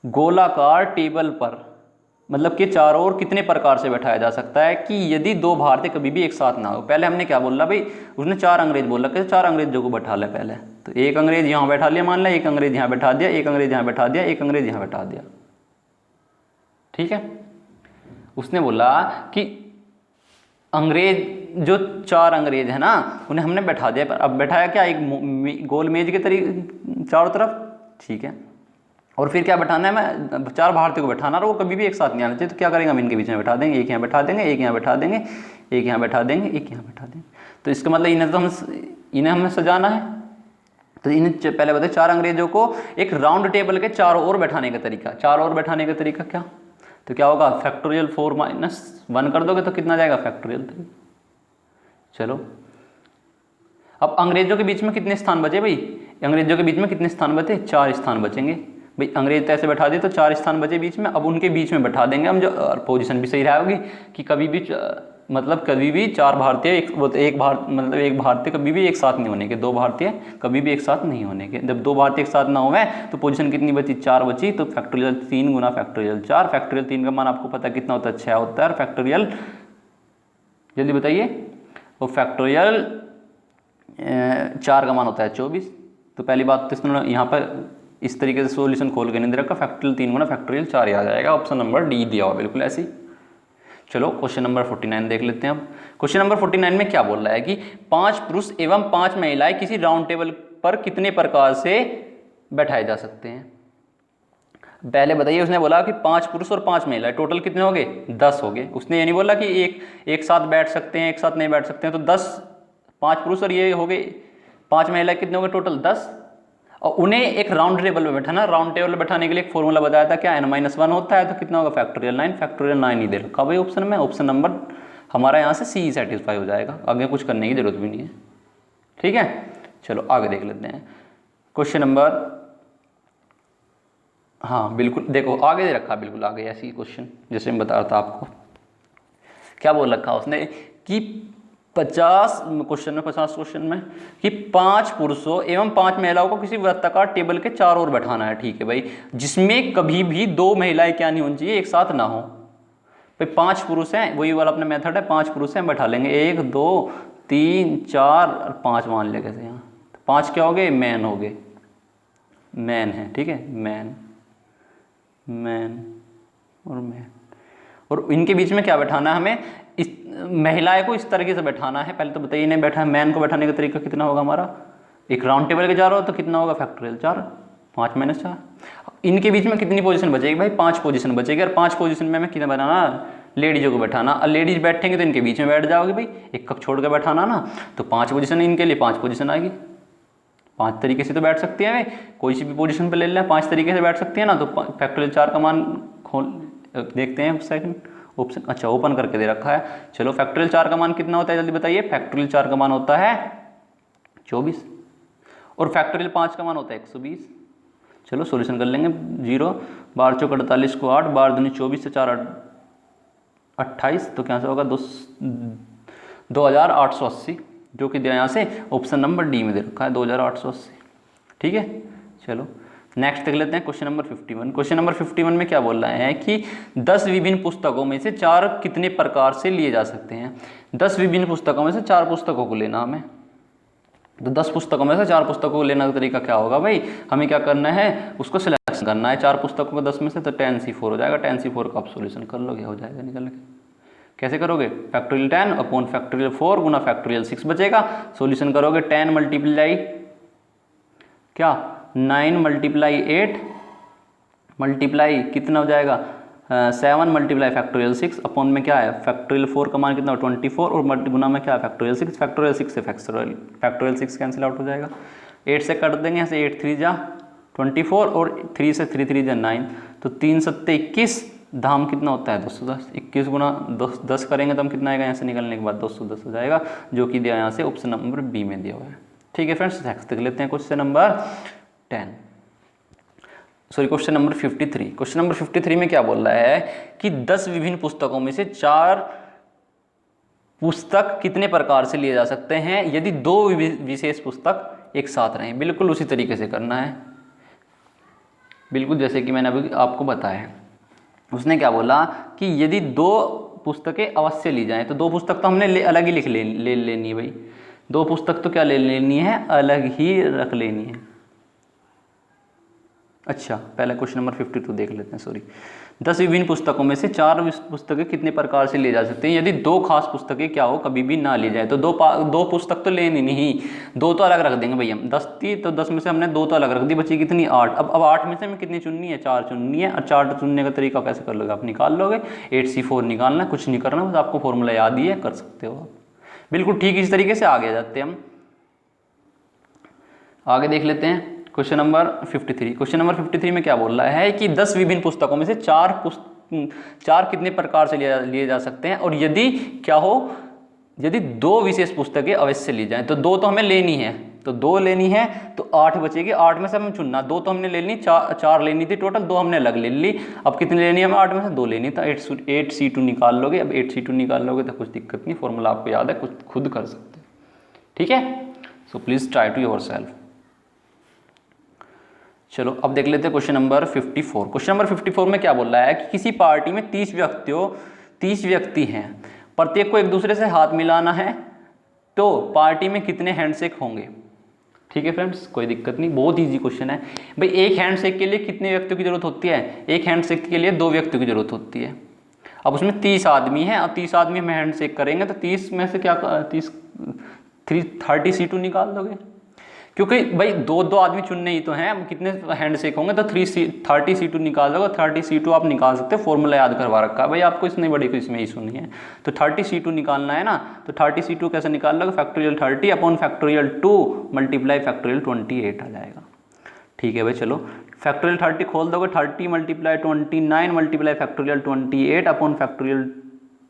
गोलाकार टेबल पर मतलब कि चारों ओर कितने प्रकार से बैठाया जा सकता है कि यदि 2 भारतीय कभी भी एक साथ ना हो। पहले हमने क्या बोला भाई, उसने 4 अंग्रेज बोला कि 4 अंग्रेजों को बैठा ले पहले, तो एक अंग्रेज यहाँ बैठा लिया, मान लिया एक अंग्रेज यहाँ बैठा दिया, एक अंग्रेज यहाँ बैठा दिया, एक अंग्रेज यहाँ बैठा दिया। ठीक है, उसने बोला कि अंग्रेज जो 4 अंग्रेज है ना उन्हें हमने बैठा दिया, पर अब बैठाया क्या, एक गोल मेज के तरीके चारों तरफ। ठीक है, और फिर क्या बैठाना है, मैं 4 भारतीय को बैठाना, और वो कभी भी एक साथ नहीं आना चाहिए। तो क्या करेंगे हम इनके बीच में बैठा देंगे, एक यहाँ बैठा देंगे, एक यहाँ बैठा देंगे, एक यहाँ बैठा देंगे, एक यहाँ बैठा देंगे। तो इसका मतलब इन्हें हमें सजाना है। तो इन्हें पहले बताए 4 अंग्रेजों को एक राउंड टेबल के चारों ओर बैठाने का तरीका, चारों ओर बैठाने का तरीका क्या, तो क्या होगा फैक्टोरियल 4 - 1 कर दोगे तो कितना जाएगा फैक्टोरियल 3। चलो अब अंग्रेजों के बीच में कितने स्थान बचे भाई, अंग्रेजों के बीच में कितने स्थान बचे? 4 स्थान बचेंगे भाई। अंग्रेज तो ऐसे बैठा दिए तो 4 स्थान बचे बीच में, अब उनके बीच में बैठा देंगे हम, जो पोजीशन भी सही रहेगी कि कभी भी मतलब कभी भी 4 भारतीय एक भारतीय कभी भी एक साथ नहीं होने के, 2 भारतीय कभी भी एक साथ नहीं होने के। जब 2 भारतीय एक साथ ना हुए तो पोजीशन कितनी बची? 4 बची। तो फैक्टोरियल 3 गुना फैक्टोरियल 4, फैक्टोरियल 3 का मान आपको पता कितना होता है? 6 होता है। और फैक्टोरियल जल्दी बताइए, और फैक्टोरियल 4 का मान होता है 24। तो पहली बात तो इसमें यहाँ पर इस तरीके से सॉल्यूशन खोल के नहीं दे रखा, फैक्टोरियल 3 गुना फैक्टोरियल 4 आ जाएगा। ऑप्शन नंबर डी दिया हुआ बिल्कुल ऐसे ही। चलो क्वेश्चन नंबर 49 देख लेते हैं अब। क्वेश्चन नंबर 49 में क्या बोल रहा है कि 5 पुरुष एवं 5 महिलाएं किसी राउंड टेबल पर कितने प्रकार से बैठाए जा सकते हैं? पहले बताइए, उसने बोला कि 5 पुरुष और 5 महिलाएं, टोटल कितने हो गए? 10 हो गए। उसने ये नहीं बोला कि एक साथ बैठ सकते हैं, एक साथ नहीं बैठ सकते हैं। तो 10 5 पुरुष और ये हो गए 5 महिलाएं, कितने हो गए टोटल? 10। और उन्हें एक राउंड टेबल में बैठाना, राउंड टेबल में बैठाने के लिए एक फॉर्मूला बताया था, क्या? n-1 होता है। तो कितना होगा? फैक्टोरियल 9। फैक्टोरियल 9 ही दे रखा भाई ऑप्शन में। ऑप्शन नंबर हमारा यहाँ से सी सेटिस्फाई हो जाएगा, आगे कुछ करने की जरूरत भी नहीं है। ठीक है, चलो आगे देख लेते हैं क्वेश्चन नंबर। हाँ बिल्कुल, देखो आगे दे रखा, बिल्कुल आगे ऐसी क्वेश्चन जैसे मैं बता रहा था आपको। क्या बोल रखा उसने कि 50 क्वेश्चन में कि 5 पुरुषों एवं 5 महिलाओं को किसी वृत्ताकार टेबल के चारों ओर बैठाना है। ठीक है भाई, जिसमें कभी भी 2 महिलाएं क्या नहीं होनी चाहिए? एक साथ ना हो भाई। 5 पुरुष हैं, वही वाला अपना मेथड है, 5 पुरुष हैं, बैठा लेंगे 1 2 3 4 और 5 मान ले कैसे यहाँ। 5 क्या हो गए? मैन हो गए, मैन है। ठीक है, मैन और मैन। और इनके बीच में क्या बैठाना है हमें? इस महिलाएं को इस तरीके से बैठाना है। पहले तो बताइए, इन्हें बैठा है, मैन को बैठाने का तरीका कितना होगा हमारा? एक राउंड टेबल के 4 हो तो कितना होगा? फैक्टोरियल 4, 5 - 4। इनके बीच में कितनी पोजीशन बचेगी भाई? 5 पोजीशन बचेगी। और 5 पोजीशन में हमें कितना बनाना? लेडीजों को बैठाना। और लेडीज बैठेंगे तो इनके बीच में बैठ जाओगे भाई, एक कप छोड़ कर बैठाना ना। तो 5 पोजीशन इनके लिए 5 पोजीशन आएगी। 5 तरीके से तो बैठ सकती है भाई, कोई सी भी पोजीशन पे ले लें, 5 तरीके से बैठ सकती है ना। तो फैक्टोरियल 4 का मान खोल देखते हैं सेकंड ऑप्शन। अच्छा, ओपन करके दे रखा है। चलो फैक्टोरियल 4 का मान कितना होता है जल्दी बताइए? फैक्टोरियल 4 का मान होता है 24 और फैक्टोरियल 5 का मान होता है 120। चलो सॉल्यूशन कर लेंगे। 0 12 चौक 48 को 8, 12 दूनी 24 से 4 28, तो क्या होगा? 2880, जो कि यहाँ से ऑप्शन नंबर डी में दे रखा है 2880। ठीक है, चलो नेक्स्ट देख लेते हैं क्वेश्चन नंबर 51। क्वेश्चन नंबर 51 में क्या बोल रहे हैं कि 10 विभिन्न पुस्तकों में से 4 कितने प्रकार से लिए जा सकते हैं? 10 विभिन्न पुस्तकों में से 4 पुस्तकों को लेना हमें। तो 10 पुस्तकों में से 4 पुस्तकों को लेने का तरीका क्या होगा भाई? हमें क्या करना है? उसको सिलेक्शन करना है 4 पुस्तकों को 10 में से। तो 10C4 हो जाएगा। 10C4 का आप सोल्यूशन कर लोगे, हो जाएगा निकल के। कैसे करोगे? फैक्टोरियल 10 अपॉन फैक्टोरियल 4 गुना फैक्टोरियल 6 बचेगा। सॉल्यूशन करोगे 10 मल्टीप्लाई क्या 9 मल्टीप्लाई 8 मल्टीप्लाई कितना हो जाएगा 7 मल्टीप्लाई फैक्टोरियल 6 अपॉन में क्या है फैक्टोरियल 4 का मान कितना हो 24 और गुना में क्या है फैक्टोरियल 6। फैक्टोरियल 6 से फैक्टोरियल 6 कैंसिल आउट हो जाएगा। 8 से कर देंगे यहाँ से 8 3 जा 24 और 3 से 3 3 जा 9, तो 3 7 21 धाम कितना होता है 210। 21 गुना 10 करेंगे तो हम कितना आएगा यहाँ से निकलने के बाद 210 हो जाएगा, जो कि दिया यहाँ से ऑप्शन नंबर बी में दिया हुआ है। ठीक है फ्रेंड्स, नेक्स्ट देख लेते हैं क्वेश्चन नंबर 53। क्वेश्चन नंबर 53 में क्या बोल रहा है कि 10 विभिन्न पुस्तकों में से 4 पुस्तक कितने प्रकार से लिए जा सकते हैं यदि 2 विशेष पुस्तक एक साथ रहें। बिल्कुल उसी तरीके से करना है, बिल्कुल जैसे कि मैंने अभी आपको बताया है। उसने क्या बोला कि यदि 2 पुस्तकें अवश्य ली जाएं, तो 2 पुस्तक तो हमने अलग ही ले लेनी है भाई। 2 पुस्तक तो क्या ले लेनी है, अलग ही रख लेनी है। अच्छा, पहला क्वेश्चन नंबर 52 देख लेते हैं। सॉरी, 10 विभिन्न पुस्तकों में से 4 पुस्तकें कितने प्रकार से ले जा सकते हैं यदि 2 खास पुस्तकें क्या हो कभी भी ना ली जाए। तो 2 पुस्तक तो लेनी नहीं, 2 तो अलग रख देंगे भाई हम। 10 थी तो 10 में से हमने 2 तो अलग रख दी, बची कितनी 8। अब 8 में से हमें कितनी चुननी है 4 चुननी है। और 4 चुनने का तरीका कैसे कर लोगे आप, निकाल लोगे। 8C4 निकालना, कुछ नहीं करना, बस आपको फॉर्मूला याद ही है, कर सकते हो आप। बिल्कुल ठीक इस तरीके से आगे जाते हैं हम। आगे देख लेते हैं क्वेश्चन नंबर 53। क्वेश्चन नंबर 53 में क्या बोल रहा है कि 10 विभिन्न पुस्तकों में से 4 कितने प्रकार से लिए जा सकते हैं और यदि क्या हो यदि 2 विशेष पुस्तकें अवश्य ली जाएं। तो 2 तो हमें लेनी है, तो 2 लेनी है तो 8 बचेगी, 8 में से हमें चुनना, 2 तो हमने ले ली, 4 लेनी थी टोटल, 2 हमने अलग ले ली। अब कितनी लेनी है हमें, 8 में से 2 लेनी, तो 8C2 निकाल लोगे। अब 8C2 निकाल लोगे तो कुछ दिक्कत नहीं, फॉर्मूला आपको याद है, कुछ खुद कर सकते हैं, ठीक है। So please try to yourself. चलो अब देख लेते हैं क्वेश्चन नंबर 54। क्वेश्चन नंबर 54 में क्या बोल रहा है कि किसी पार्टी में 30 व्यक्ति हैं, प्रत्येक को एक दूसरे से हाथ मिलाना है, तो पार्टी में कितने हैंडशेक होंगे। ठीक है फ्रेंड्स, कोई दिक्कत नहीं, बहुत इजी क्वेश्चन है भाई। एक हैंडशेक के लिए कितने व्यक्तियों की जरूरत होती है, एक हैंडशेक के लिए 2 व्यक्तियों की जरूरत होती है। अब उसमें 30 आदमी हैं, अब 30 आदमी हम हैंडशेक करेंगे तो 30 में से क्या 30C2 निकाल दोगे, क्योंकि भाई 2 आदमी चुनने ही तो हैं, कितने हैंडशेक होंगे तो 30C2 निकाल दोगे। 30C2 आप निकाल सकते हो, फॉर्मूला याद करवा रखा है भाई आपको, इसमें बड़ी कोई इसमें इशू नहीं है। तो 30C2 निकालना है ना, तो 30C2 कैसे निकाल लोगे, factorial 30 upon factorial 2 multiply factorial 28 आ जाएगा। ठीक है भाई, चलो फैक्टोरियल 30 खोल दोगे, 30 multiply 29 multiply factorial 28 upon factorial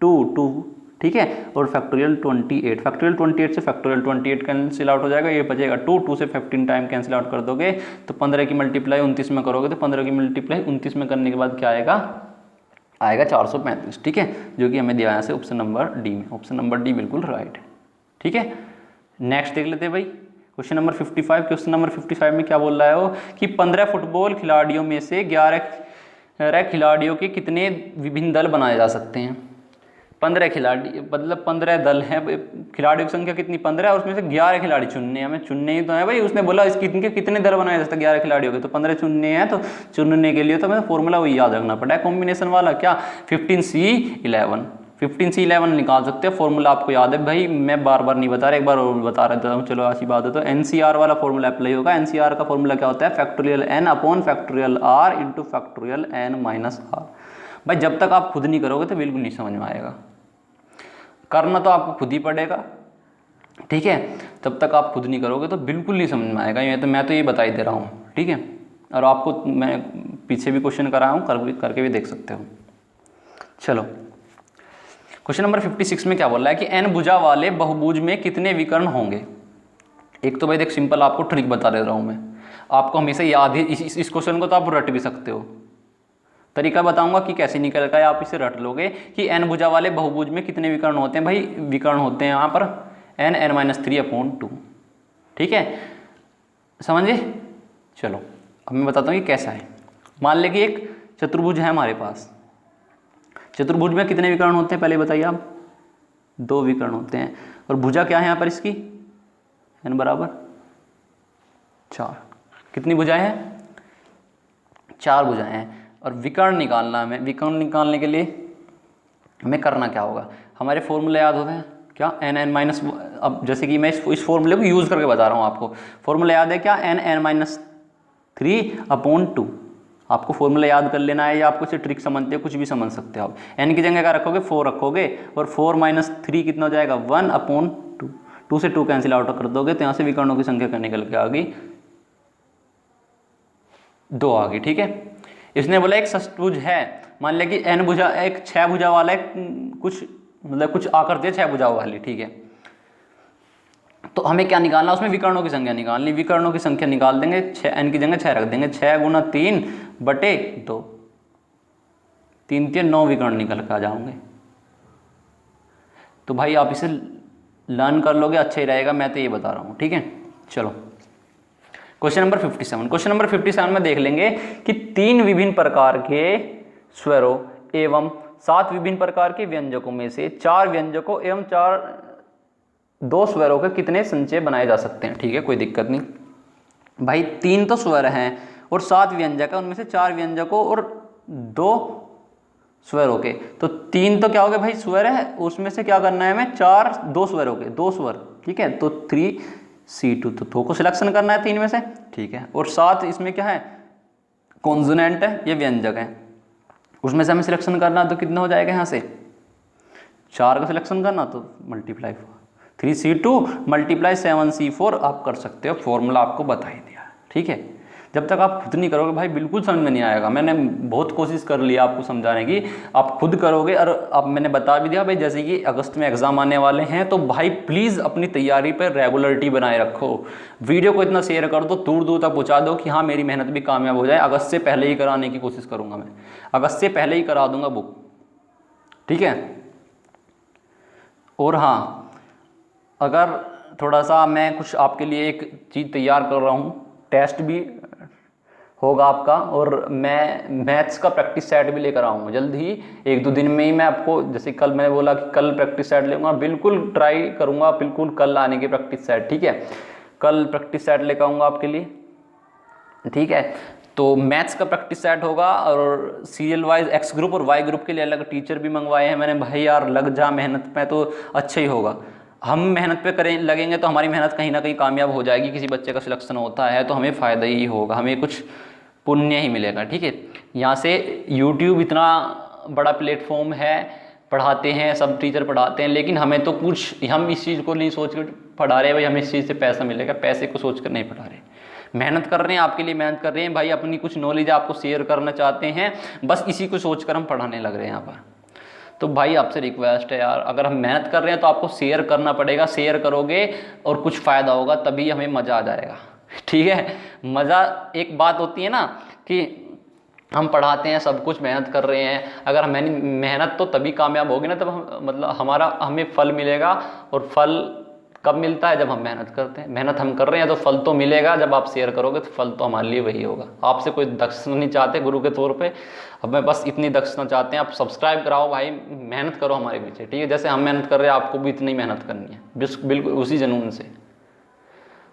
2, ठीक है, और फैक्टोरियल 28, फैक्टोरियल 28 से फैक्टोरियल 28 कैंसिल आउट हो जाएगा, ये बचेगा 2 से 15 टाइम कैंसिल आउट कर दोगे तो 15 की मल्टीप्लाई 29 में करोगे तो 15 की मल्टीप्लाई 29 में करने के बाद क्या आएगा, आएगा 435, ठीक है, जो कि हमें दिया है ऑप्शन नंबर डी में। ऑप्शन नंबर डी बिल्कुल राइट है, ठीक है। नेक्स्ट देख लेते हैं भाई क्वेश्चन नंबर 55। क्वेश्चन नंबर 55 में क्या बोल रहा है वो कि 15 फुटबॉल खिलाड़ियों में से 11 खिलाड़ियों के कितने विभिन्न दल बनाए जा सकते हैं। 15 खिलाड़ी मतलब 15 दल हैं, खिलाड़ियों की संख्या कितनी 15 है, और उसमें से 11 खिलाड़ी चुनने हैं, हमें चुनने ही तो है भाई। उसने बोला इसके कितने दल बनाए जा सकते हैं 11 खिलाड़ियों के, तो 15 चुनने हैं, तो चुनने के लिए तो हमें फॉर्मूला वही याद रखना पड़ा है, कॉम्बिनेशन वाला, क्या 15C11 निकाल सकते हैं। फॉर्मूला आपको याद है भाई, मैं बार बार नहीं बता रहा, एक बार और बता रहा हूँ, चलो अच्छी बात है। तो NCR वाला फॉर्मूला अप्लाई होगा। NCR का फॉर्मूला क्या होता है, factorial n upon factorial r into factorial n minus r। भाई जब तक आप खुद नहीं करोगे तो बिल्कुल नहीं समझ में आएगा, करना तो आपको खुद ही पड़ेगा, ठीक है। तब तक आप खुद नहीं करोगे तो बिल्कुल नहीं समझ में आएगा, मैं तो ये बता ही दे रहा हूँ, ठीक है। और आपको मैं पीछे भी क्वेश्चन कराया हूँ, करके भी देख सकते हो। चलो क्वेश्चन नंबर 56 में क्या बोल रहा है कि n भुजा वाले बहुभुज में कितने विकर्ण होंगे। एक तो भाई देख सिंपल आपको ट्रिक बता दे रहा हूँ मैं, आपको हमेशा याद ही, इस क्वेश्चन को तो आप रट भी सकते हो, तरीका बताऊंगा कि कैसे निकल का, आप इसे रट लोगे कि n भुजा वाले बहुभुज में कितने विकर्ण होते हैं। भाई विकर्ण होते हैं यहाँ पर n(n-3/2), ठीक है, समझे। चलो अब मैं बताता हूँ कि कैसा है। मान लें कि एक चतुर्भुज है हमारे पास, चतुर्भुज में कितने विकर्ण होते हैं पहले बताइए आप, 2 विकर्ण होते हैं, और भुजा क्या है यहाँ पर इसकी, n बराबर 4। कितनी भुजाएं हैं, 4 भुजाएं हैं। और विकर्ण निकालना हमें, विकर्ण निकालने के लिए हमें करना क्या होगा, हमारे फॉर्मूले याद होते हैं क्या, n(n-), अब जैसे कि मैं इस फॉर्मूले को यूज़ करके बता रहा हूँ आपको, फॉर्मूला याद है क्या, n(n-3/2), आपको फॉर्मूला याद कर लेना है, या आपको इसे ट्रिक समझते हो, कुछ भी समझ सकते हो आप। n की जगह क्या रखोगे, 4 रखोगे, और 4 - 3 कितना हो जाएगा, 1/2, 2 से 2 कैंसिल आउट कर दोगे तो यहाँ से विकर्णों की संख्या का निकल के आ गई 2 आ गई, ठीक है। इसने बोला एक षष्ठभुज है, मान लिया कि n भुजा, एक 6 भुजा वाला है, कुछ आकृति है 6 भुजाओं वाली, ठीक है। तो हमें क्या निकालना, उसमें विकर्णों की संख्या निकालनी, विकर्णों की संख्या निकाल देंगे, n की जगह 6 रख देंगे, 6 × 3/2, 3 × 9 विकर्ण निकल कर आ जाओगे। तो भाई आप इसे लर्न कर लोगे, अच्छा ही रहेगा, मैं तो ये बता रहा हूँ, ठीक है। चलो क्वेश्चन नंबर 57। क्वेश्चन नंबर 57 में देख लेंगे कि 3 विभिन्न प्रकार के स्वरों एवं 7 विभिन्न प्रकार के व्यंजकों में से 4 व्यंजकों एवं 2 स्वरों के कितने संचय बनाए जा सकते हैं। ठीक है, कोई दिक्कत नहीं भाई, 3 तो स्वर हैं और 7 व्यंजक है, उनमें से 4 व्यंजकों और 2 स्वरों के, तो 3 तो क्या हो गए भाई स्वर है, उसमें से क्या करना है हमें 2 स्वरों के 2 स्वर, ठीक है। तो 3C2, तो 2 को सिलेक्शन करना है 3 में से, ठीक है। और 7 इसमें क्या है, कॉन्सोनेंट है, ये व्यंजक है, उसमें से हमें सिलेक्शन करना, तो कितना हो जाएगा यहाँ से 4 का सिलेक्शन करना, तो मल्टीप्लाई 3C2 × 7C4 आप कर सकते हो, फॉर्मूला आपको बता ही दिया, ठीक है। जब तक आप खुद नहीं करोगे भाई बिल्कुल समझ में नहीं आएगा। मैंने बहुत कोशिश कर लिया आपको समझाने की, आप खुद करोगे। और अब मैंने बता भी दिया भाई, जैसे कि अगस्त में एग्ज़ाम आने वाले हैं तो भाई प्लीज़ अपनी तैयारी पर रेगुलरिटी बनाए रखो। वीडियो को इतना शेयर कर दो, दूर दूर तक पहुँचा दो कि हाँ मेरी मेहनत भी कामयाब हो जाए। अगस्त से पहले ही कराने की कोशिश करूँगा मैं, अगस्त से पहले ही करा दूँगा बुक, ठीक है। और हाँ, अगर थोड़ा सा मैं कुछ आपके लिए एक चीज़ तैयार कर रहा हूँ, टेस्ट भी होगा आपका, और मैं मैथ्स का प्रैक्टिस सेट भी लेकर आऊँगा जल्द ही, 1-2 दिन में ही मैं आपको। जैसे कल मैंने बोला कि कल प्रैक्टिस सेट लूँगा, बिल्कुल ट्राई करूँगा बिल्कुल कल आने की प्रैक्टिस सेट, ठीक है। कल प्रैक्टिस सेट लेकर आऊँगा आपके लिए, ठीक है। तो मैथ्स का प्रैक्टिस सेट होगा, और सीरियल वाइज एक्स ग्रुप और वाई ग्रुप के लिए अलग टीचर भी मंगवाए हैं मैंने। भाई यार लग जा मेहनत में तो अच्छा ही होगा। हम मेहनत पे करें लगेंगे तो हमारी मेहनत कहीं ना कहीं कामयाब हो जाएगी। किसी बच्चे का सिलेक्शन होता है तो हमें फ़ायदा ही होगा, हमें कुछ पुण्य ही मिलेगा, ठीक है। यहाँ से यूट्यूब इतना बड़ा प्लेटफॉर्म है, पढ़ाते हैं सब टीचर पढ़ाते हैं, लेकिन हमें तो कुछ, हम इस चीज़ को नहीं सोच कर पढ़ा रहे भाई हमें इस चीज़ से पैसा मिलेगा, पैसे को सोच कर नहीं पढ़ा रहे। मेहनत कर रहे हैं, आपके लिए मेहनत कर रहे हैं भाई, अपनी कुछ नॉलेज आपको शेयर करना चाहते हैं, बस इसी को सोचकर हम पढ़ाने लग रहे हैं यहाँ पर। तो भाई आपसे रिक्वेस्ट है यार, अगर हम मेहनत कर रहे हैं तो आपको शेयर करना पड़ेगा। शेयर करोगे और कुछ फ़ायदा होगा तभी हमें मज़ा आ जाएगा, ठीक है। मज़ा एक बात होती है ना कि हम पढ़ाते हैं सब कुछ मेहनत कर रहे हैं, अगर हमें मेहनत तो तभी कामयाब होगी ना, तब हम मतलब हमें फल मिलेगा। और फल कब मिलता है? जब हम मेहनत करते हैं। मेहनत हम कर रहे हैं तो फल तो मिलेगा, जब आप शेयर करोगे तो फल तो हमारे लिए वही होगा। आपसे कोई दक्षिणा नहीं चाहते गुरु के तौर पे, हमें बस इतनी दक्षिणा चाहते हैं, आप सब्सक्राइब कराओ भाई, मेहनत करो हमारे पीछे, ठीक है। जैसे हम मेहनत कर रहे हैं आपको भी इतनी मेहनत करनी है, बिल्कुल उसी जुनून से।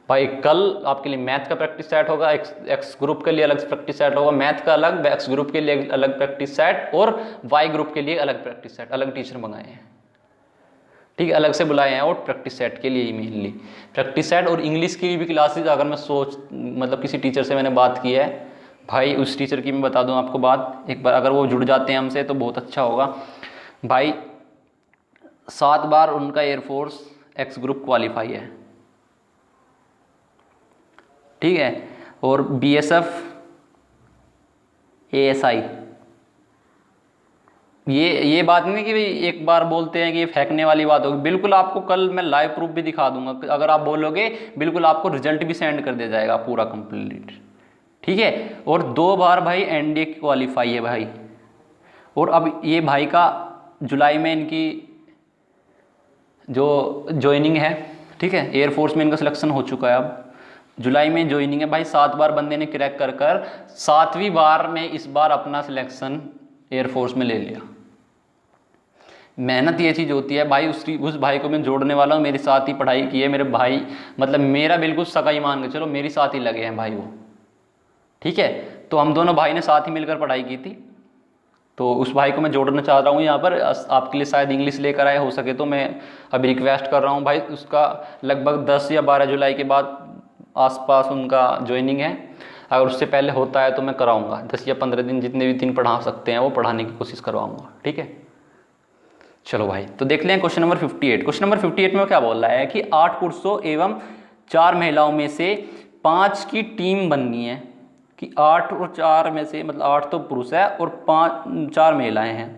भाई कल आपके लिए मैथ का प्रैक्टिस सेट होगा, एक्स ग्रुप के लिए अलग प्रैक्टिस सेट होगा, मैथ का अलग, एक्स ग्रुप के लिए अलग प्रैक्टिस सेट, और वाई ग्रुप के लिए अलग प्रैक्टिस सेट। अलग टीचर मंगाए हैं, ठीक है, अलग से बुलाए हैं, और प्रैक्टिस सेट के लिए ही मेनली प्रैक्टिस सेट। और इंग्लिश की भी क्लासेज अगर मैं मतलब किसी टीचर से मैंने बात की है भाई, उस टीचर की मैं बता दूं आपको बात, एक बार अगर वो जुड़ जाते हैं हमसे तो बहुत अच्छा होगा भाई। 7 बार उनका एयरफोर्स एक्स ग्रुप क्वालिफाई है, ठीक है। और BSF ASI, ये बात नहीं कि भाई एक बार बोलते हैं कि ये फेंकने वाली बात होगी, बिल्कुल आपको कल मैं लाइव प्रूफ भी दिखा दूंगा। अगर आप बोलोगे बिल्कुल आपको रिजल्ट भी सेंड कर दिया जाएगा पूरा कंप्लीट, ठीक है। और 2 बार भाई NDA क्वालिफाई है भाई। और अब ये भाई का जुलाई में इनकी जो ज्वाइनिंग है, ठीक है, एयरफोर्स में इनका सिलेक्शन हो चुका है, अब जुलाई में ज्वाइनिंग है भाई। 7 बार बंदे ने क्रैक कर 7वीं बार में इस बार अपना सिलेक्शन एयरफोर्स में ले लिया। मेहनत ये चीज़ होती है भाई। उस भाई को मैं जोड़ने वाला हूँ, मेरे साथ ही पढ़ाई की है, मेरे भाई मतलब मेरा बिल्कुल सगा ही मान के चलो, मेरे साथ ही लगे हैं भाई वो, ठीक है। तो हम दोनों भाई ने साथ ही मिलकर पढ़ाई की थी, तो उस भाई को मैं जोड़ना चाह रहा हूँ यहाँ पर। आपके लिए शायद इंग्लिश लेकर आए, हो सके तो मैं अभी रिक्वेस्ट कर रहा हूँ भाई। उसका लगभग 10 या 12 जुलाई के बाद आसपास उनका ज्वाइनिंग है। अगर उससे पहले होता है तो मैं कराऊंगा, 10 या 15 दिन, जितने भी दिन पढ़ा सकते हैं वो पढ़ाने की कोशिश करवाऊंगा, ठीक है। चलो भाई, तो देख लें क्वेश्चन नंबर 58। क्वेश्चन नंबर 58 में क्या बोल रहा है कि 8 पुरुषों एवं 4 महिलाओं में से 5 की टीम बननी है। कि 8 और 4 में से, मतलब 8 तो पुरुष है और 4 महिलाएं हैं,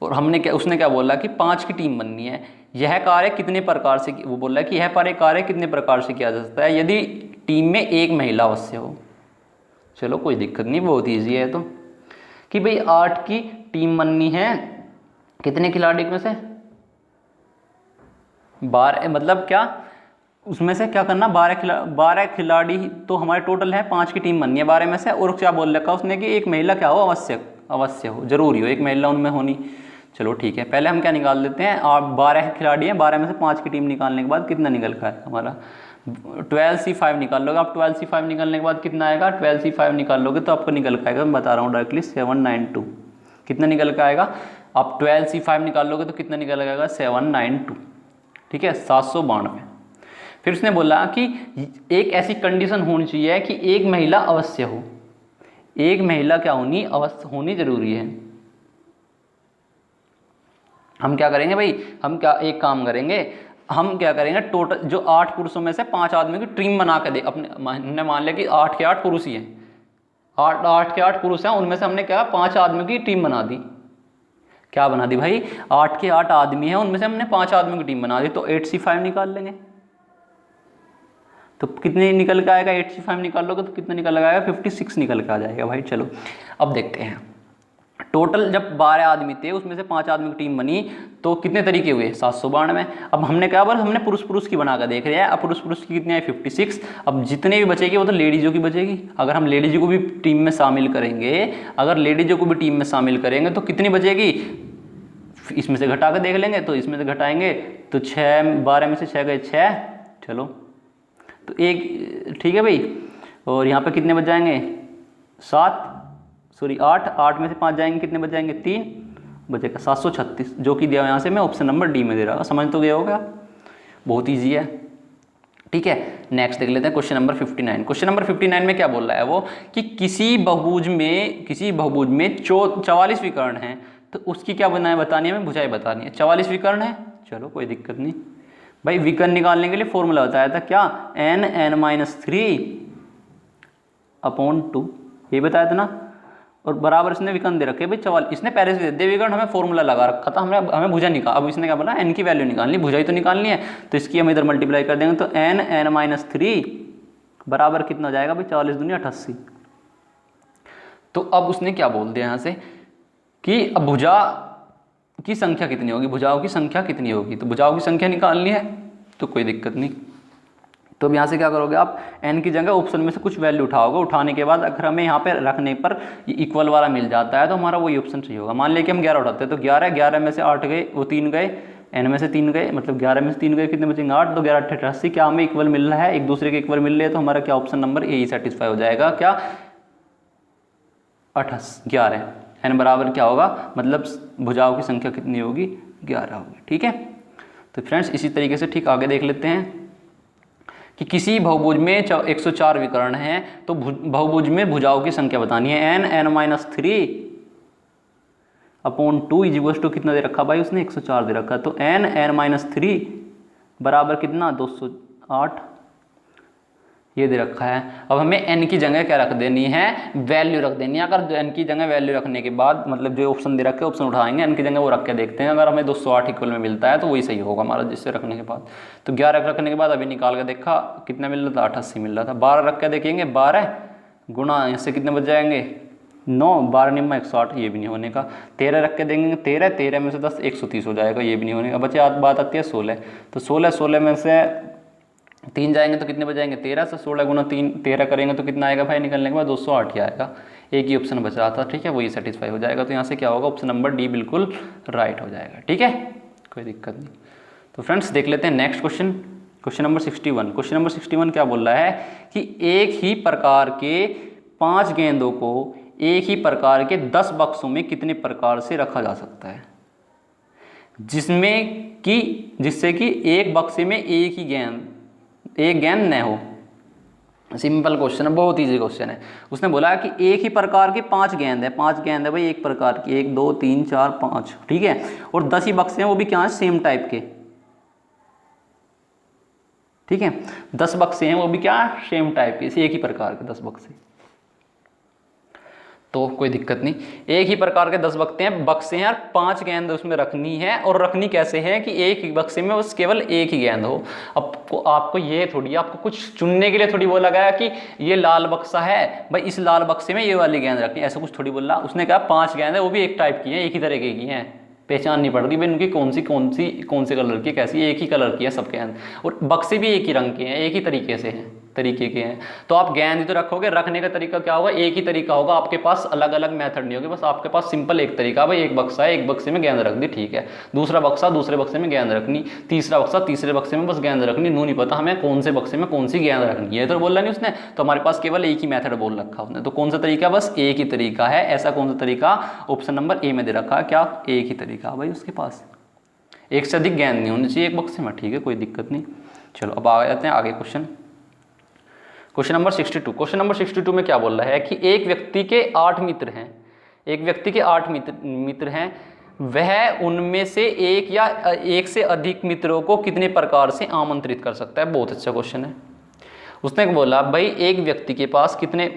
और उसने क्या बोला कि 5 की टीम बननी है। यह कार्य कितने प्रकार से, वो बोल रहा है कि यह कार्य कितने प्रकार से किया जा सकता है यदि टीम में एक महिला अवश्य हो। चलो कोई दिक्कत नहीं, बहुत ईजी है। तो कि भाई 8 की टीम बननी है, कितने खिलाड़ी में से 12, मतलब क्या उसमें से क्या करना, 12 खिलाड़ी तो हमारे टोटल है, 5 की टीम बननी है 12 में से। और क्या बोल रखा उसने कि एक महिला क्या हो, अवश्य हो, जरूरी हो, एक महिला उनमें होनी। चलो ठीक है, पहले हम क्या निकाल लेते हैं, आप 12 खिलाड़ी हैं, 12 में से 5 की टीम निकालने के बाद कितना निकल का है हमारा 12C5 निकाल लोगे आप। 12C5 निकालने के बाद कितना आएगा, 12C5 निकाल लोगे तो आपको निकल का आएगा, मैं बता रहा हूँ डायरेक्टली 792। कितना निकल का आएगा, आप 12C5 निकाल लोगे तो कितना निकल आएगा 792, ठीक है, 792। फिर उसने बोला कि एक ऐसी कंडीशन होनी चाहिए कि एक महिला अवश्य हो। एक महिला क्या होनी, अवश्य होनी जरूरी है। हम क्या करेंगे भाई, हम क्या एक काम करेंगे, हम क्या करेंगे, टोटल जो 8 पुरुषों में से 5 आदमी की टीम बना के दे, अपने हमने मान लिया कि 8 के 8 पुरुष ही हैं, 8 के 8 पुरुष हैं, उनमें से हमने क्या 5 आदमी की टीम बना दी। क्या बना दी भाई, 8 के 8 आदमी हैं, उनमें से हमने 5 आदमी की टीम बना दी, तो 8C5 निकाल लेंगे। तो कितने निकल के आएगा, 8C5 निकाल लोगे तो कितना निकल आएगा, 56 निकल के आ जाएगा भाई। चलो अब देखते हैं, टोटल जब 12 आदमी थे उसमें से 5 आदमी की टीम बनी तो कितने तरीके हुए, 792। अब हमने क्या बोला, हमने पुरुष पुरुष की बनाकर देख रहे हैं। अब पुरुष पुरुष की कितनी आई, 56। अब जितने भी बचेगी वो तो लेडीजों की बचेगी। अगर हम लेडीजों को भी टीम में शामिल करेंगे, अगर लेडीजों को भी टीम में शामिल करेंगे तो कितनी बचेगी, इसमें से घटा कर देख लेंगे। तो इसमें से घटाएंगे तो 6, 12 में से 6 गए 6, चलो तो 1, ठीक है भाई। और यहाँ पे कितने बच जाएंगे, 8 में से 5 जाएंगे, कितने बच जाएंगे, 3 बचेगा 736, जो कि दिया यहाँ से मैं ऑप्शन नंबर डी में दे रहा हूँ। समझ तो गया होगा, बहुत ईजी है। ठीक है, नेक्स्ट देख लेते हैं क्वेश्चन नंबर 59। क्वेश्चन नंबर 59 में क्या बोल रहा है वो, कि किसी बहुभुज में 44 विकर्ण हैं, तो उसकी क्या बतानी है, हमें भुजाएं बतानी है। 44 विकर्ण है, चलो कोई दिक्कत नहीं भाई। विकर्ण निकालने के लिए फॉर्मूला बताया था क्या, n(n-3)/2, ये बताया था ना। और बराबर इसने विकर्ण दे रखे भाई 44, इसने पहले से दे विकर्ण, हमें फॉर्मूला लगा रखा था, हमें भुजा निकाल। अब इसने क्या बोला, n की वैल्यू निकालनी, भुजा ही तो निकालनी है, तो इसकी हम इधर मल्टीप्लाई कर देंगे तो n(n-3) बराबर कितना हो जाएगा भाई, 40 दूनी 88। तो अब उसने क्या बोल दिया यहाँ से कि अब भुजा की संख्या कितनी होगी, भुजाओं की संख्या कितनी होगी, तो भुजाओं की संख्या निकालनी है, तो कोई दिक्कत नहीं। तो अब यहाँ से क्या करोगे आप, n की जगह ऑप्शन में से कुछ वैल्यू उठाओगे, उठाने के बाद अगर हमें यहाँ पे रखने पर इक्वल वाला मिल जाता है तो हमारा वही ऑप्शन चाहिए होगा। मान लिया कि हम 11 उठाते हैं, तो 11 में से 8 गए, वो 3 गए, n में से 3 गए, मतलब 11 में से 3 गए, कितने बचेंगे 8, तो 11 8 88। क्या हमें इक्वल मिल रहा है, एक दूसरे के इक्वल मिल रहे हैं, तो हमारा क्या option number A he satisfy हो जाएगा। क्या 11 n बराबर क्या होगा, मतलब भुजाओं की संख्या कितनी होगी, 11 होगी। ठीक है, तो फ्रेंड्स इसी तरीके से ठीक आगे देख लेते हैं कि किसी बहुभुज में 104 विकर्ण हैं, तो बहुभुज में भुजाओं की संख्या बतानी है। n(n-3)/2 इक्वल्स टू कितना दे रखा भाई उसने, 104 दे रखा, तो n(n-3) बराबर कितना, 208 ये दे रखा है। अब हमें n की जगह क्या रख देनी है, वैल्यू रख देनी है। अगर n की जगह वैल्यू रखने के बाद, मतलब जो ऑप्शन दे रखे ऑप्शन उठाएंगे, n की जगह वो रख के देखते हैं, अगर हमें 208 इक्वल में मिलता है तो वही सही होगा हमारा, जिससे रखने के बाद। तो 11 रखने के बाद अभी निकाल के देखा कितना मिल रहा था, 88 मिल रहा था। 12 रख के देखेंगे, 12 गुणा इससे कितने बच जाएंगे, 9, 12 निम्मा 108, ये भी नहीं होने का। 13 रख के देंगे, 13 में से 10 130 हो जाएगा, ये भी नहीं होने का। बचे बात आती है 16, तो 16 में से 3 जाएंगे तो कितने बजाएंगे, 13 से 16 गुना 3 13 करेंगे तो कितना आएगा भाई, निकलने के बाद 208 ही आएगा। एक ही ऑप्शन बच रहा था, ठीक है, वही सेटिस्फाई हो जाएगा। तो यहाँ से क्या होगा, ऑप्शन नंबर डी बिल्कुल राइट हो जाएगा। ठीक है, कोई दिक्कत नहीं। तो फ्रेंड्स देख लेते हैं next question, question number 61। Question number 61 क्या बोल रहा है कि एक ही प्रकार के 5 गेंदों को एक ही प्रकार के 10 बक्सों में कितने प्रकार से रखा जा सकता है, जिससे कि एक बक्से में एक गेंद न हो। सिंपल क्वेश्चन है, बहुत इजी क्वेश्चन है। उसने बोला कि एक ही प्रकार के 5 गेंद है, 5 गेंद है भाई एक प्रकार की, 1 2 3 4 5, ठीक है, और 10 ही बक्से हैं, वो भी क्या है, सेम टाइप के, ठीक है, 10 बक्से हैं वो भी क्या, सेम टाइप के, एक ही प्रकार के 10 बक्से, तो कोई दिक्कत नहीं। एक ही प्रकार के 10 बक्से हैं और 5 गेंद उसमें रखनी है, और रखनी कैसे है कि एक ही बक्से में बस केवल एक ही गेंद हो। अब आपको ये थोड़ी, आपको कुछ चुनने के लिए थोड़ी बोला गया कि ये लाल बक्सा है भाई, इस लाल बक्से में ये वाली गेंद रखनी, ऐसा कुछ थोड़ी बोला। उसने कहा 5 गेंद है, वो भी एक टाइप की है, एक ही तरीके की हैं, पहचान नहीं पड़ रही भाई उनकी कौन से कलर की, कैसी, एक ही कलर की है सब गेंद, और बक्से भी एक ही रंग के हैं, एक ही तरीके के हैं। तो आप गेंद ही तो रखोगे, रखने का तरीका क्या होगा, एक ही तरीका होगा, आपके पास अलग अलग मेथड नहीं होगी, बस आपके पास सिंपल एक तरीका, भाई एक बक्सा है, एक बक्से में गेंद रख दी, ठीक है, दूसरा बक्सा दूसरे बक्से में गेंद रखनी, तीसरा बक्सा तीसरे बक्से में बस गेंद रखनी, नहीं पता हमें कौन से बक्से में कौन सी गेंद रखनी है, तो बोला नहीं उसने। तो हमारे पास केवल एक ही मेथड बोल रखा उसने, तो कौन सा तरीका, बस एक ही तरीका है। ऐसा कौन सा तरीका, ऑप्शन नंबर ए में दे रखा, क्या, एक ही तरीका भाई, उसके पास एक से अधिक गेंद नहीं होनी चाहिए एक बक्से में, ठीक है, कोई दिक्कत नहीं। चलो अब आ जाते हैं आगे क्वेश्चन नंबर 62। क्वेश्चन नंबर 62 में क्या बोल रहा है कि एक व्यक्ति के 8 मित्र हैं, वह उनमें से एक या एक से अधिक मित्रों को कितने प्रकार से आमंत्रित कर सकता है। बहुत अच्छा क्वेश्चन है। उसने बोला भाई एक व्यक्ति के पास कितने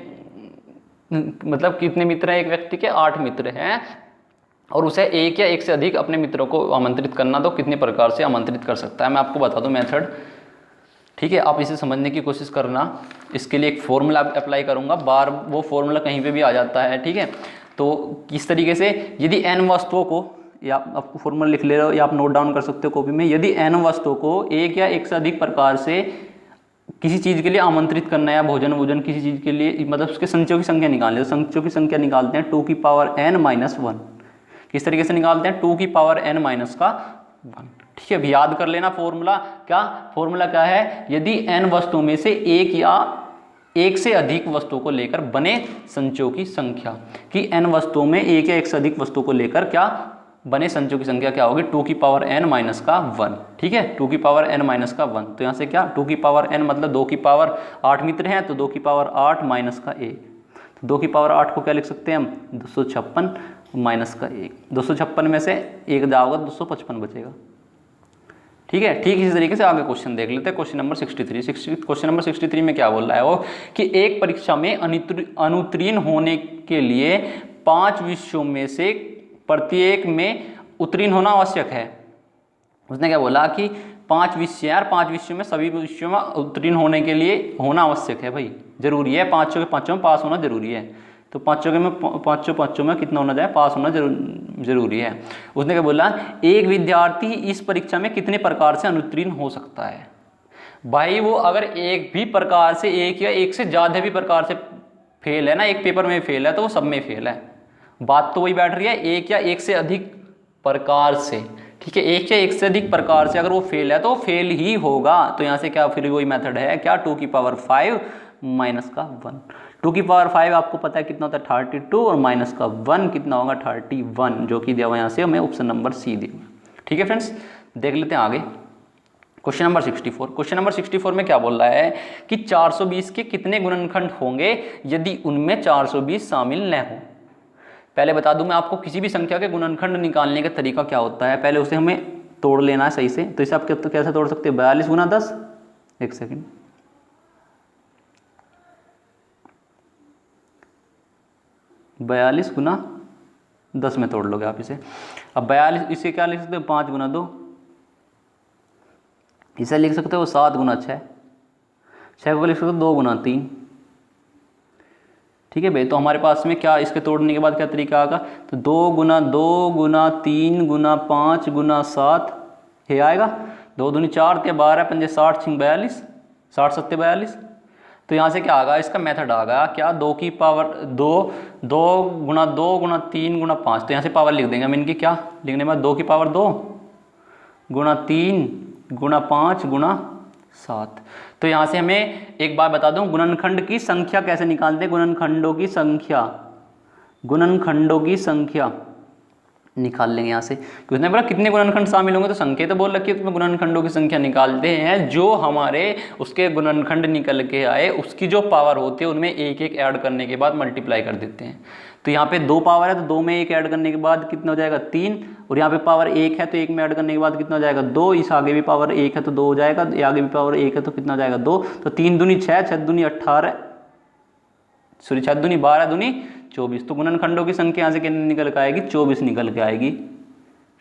मतलब कितने मित्र हैं, एक व्यक्ति के 8 मित्र हैं और उसे एक या एक से अधिक अपने मित्रों को आमंत्रित करना, तो कितने प्रकार से आमंत्रित कर सकता है। मैं आपको बता दूं मेथड, ठीक है, आप इसे समझने की कोशिश करना। इसके लिए एक फॉर्मूला अप्लाई करूंगा, बार वो फॉर्मूला कहीं पे भी आ जाता है, ठीक है। तो किस तरीके से, यदि n वस्तुओं को, या आपको फॉर्मूला लिख ले रहे हो या आप नोट डाउन कर सकते हो कॉपी में, यदि n वस्तुओं को एक या एक से अधिक प्रकार से किसी चीज़ के लिए आमंत्रित करना है या भोजन किसी चीज़ के लिए, मतलब उसके संचयों की संख्या निकालनी है। तो संचयों की संख्या निकालते हैं 2 की पावर n-1। किस तरीके से निकालते हैं, 2 की पावर n-1, ठीक है। अब याद कर लेना फॉर्मूला, फॉर्मूला क्या है, यदि n वस्तुओं में से एक या एक से अधिक वस्तुओं को लेकर बने संचयों की संख्या, कि n वस्तुओं में एक या एक से अधिक वस्तुओं को लेकर क्या बने संचयों की संख्या क्या होगी, 2 की पावर n-1, ठीक है, 2 की पावर n-1। तो यहाँ से क्या, 2 की पावर n मतलब 2 की पावर 8 मित्र हैं, तो 2 की पावर 8 माइनस का 1, तो 2 की पावर 8 को क्या लिख सकते हैं हम, 256 माइनस का 1, 256 में से 1 जाओगा 255 बचेगा, ठीक है। ठीक इसी तरीके से आगे क्वेश्चन देख लेते हैं। क्वेश्चन नंबर 63 में क्या बोल रहा है वो, कि एक परीक्षा में अनुत्तीर्ण होने के लिए 5 विषयों में से प्रत्येक में उत्तीर्ण होना आवश्यक है। उसने क्या बोला कि 5 विषय, यार 5 विषयों में, सभी विषयों में उत्तीर्ण होने के लिए होना आवश्यक है भाई, जरूरी है, 5 के 5 में पास होना जरूरी है। तो 5 में कितना होना जाए, पास होना जरूरी है। उसने क्या बोला, एक विद्यार्थी इस परीक्षा में कितने प्रकार से अनुत्तीर्ण हो सकता है। भाई वो अगर एक भी प्रकार से, एक या एक से ज़्यादा भी प्रकार से फेल है ना, एक पेपर में फेल है तो वो सब में फेल है। बात तो वही बैठ रही है, एक या एक से अधिक प्रकार से, ठीक है, एक या एक से अधिक प्रकार से अगर वो फेल है तो फेल ही होगा। तो यहाँ से क्या, फिर वही मेथड है क्या, 2 की पावर 5 माइनस का 1। 2 की पावर 5 आपको पता है कितना होता है, 32, और माइनस का 1 कितना होगा, 31, जो कि दिया हुआ यहाँ से हमें ऑप्शन नंबर सी दिया। ठीक है फ्रेंड्स, देख लेते हैं आगे क्वेश्चन नंबर 64। क्वेश्चन नंबर 64 में क्या बोल रहा है कि 420 के कितने गुणनखंड होंगे यदि उनमें 420 शामिल न हो। पहले बता दूं मैं आपको, किसी भी संख्या के गुणनखंड निकालने का तरीका क्या होता है, पहले उसे हमें तोड़ लेना है सही से। तो इसे आप कैसे तोड़ सकते हैं, 42 गुना 10, एक सेकेंड, 42 गुना 10 में तोड़ लोगे आप इसे। अब 42 इसे क्या लिख सकते हो, 5 गुना 2, इसे लिख सकते हो 7 गुना 6, 6 को लिख सकते हो 2 गुना 3। ठीक है भाई, तो हमारे पास में क्या, इसके तोड़ने के बाद क्या तरीका आएगा, तो 2 गुना 2 गुना 3 गुना 5 गुना 7 ये आएगा, 2 दूनी 4 ते 12 पंजे 60 छिंग 42, 60 सत्ते 42। तो यहाँ से क्या आएगा, इसका मेथड आएगा क्या, 2 की पावर 2, 2 गुना 2 गुना 3 गुना 5। तो यहाँ से पावर लिख देंगे हम इनकी, क्या लिखने में, 2 की पावर 2 गुना 3 गुना 5 गुना 7। तो यहाँ से हमें एक बात बता दूं, गुणनखंड की संख्या कैसे निकालते हैं, गुणनखंडों की संख्या निकाल लेंगे यहाँ से। उसने बोला कितने गुणनखंड शामिल होंगे, तो संख्या तो बोल रखी है, तो गुणनखंडों की संख्या निकालते हैं, जो हमारे उसके गुणनखंड निकल के आए उसकी जो पावर होती है उनमें एक एक ऐड करने के बाद मल्टीप्लाई कर देते हैं। तो यहाँ पे 2 पावर है, तो 2 में 1 ऐड करने के बाद कितना हो जाएगा, 3, और यहाँ पे पावर 1 है तो 1 में ऐड करने के बाद कितना हो जाएगा, 2, इस आगे भी पावर 1 है तो 2 हो जाएगा, ये आगे भी पावर 1 है तो कितना हो जाएगा, 2। तो 3 दूनी 6, 6 दूनी 18, सॉरी 6 दूनी 12 दूनी 24। तो गुणनखंडों की संख्या यहाँ से कितनी निकल के आएगी, 24 निकल के आएगी।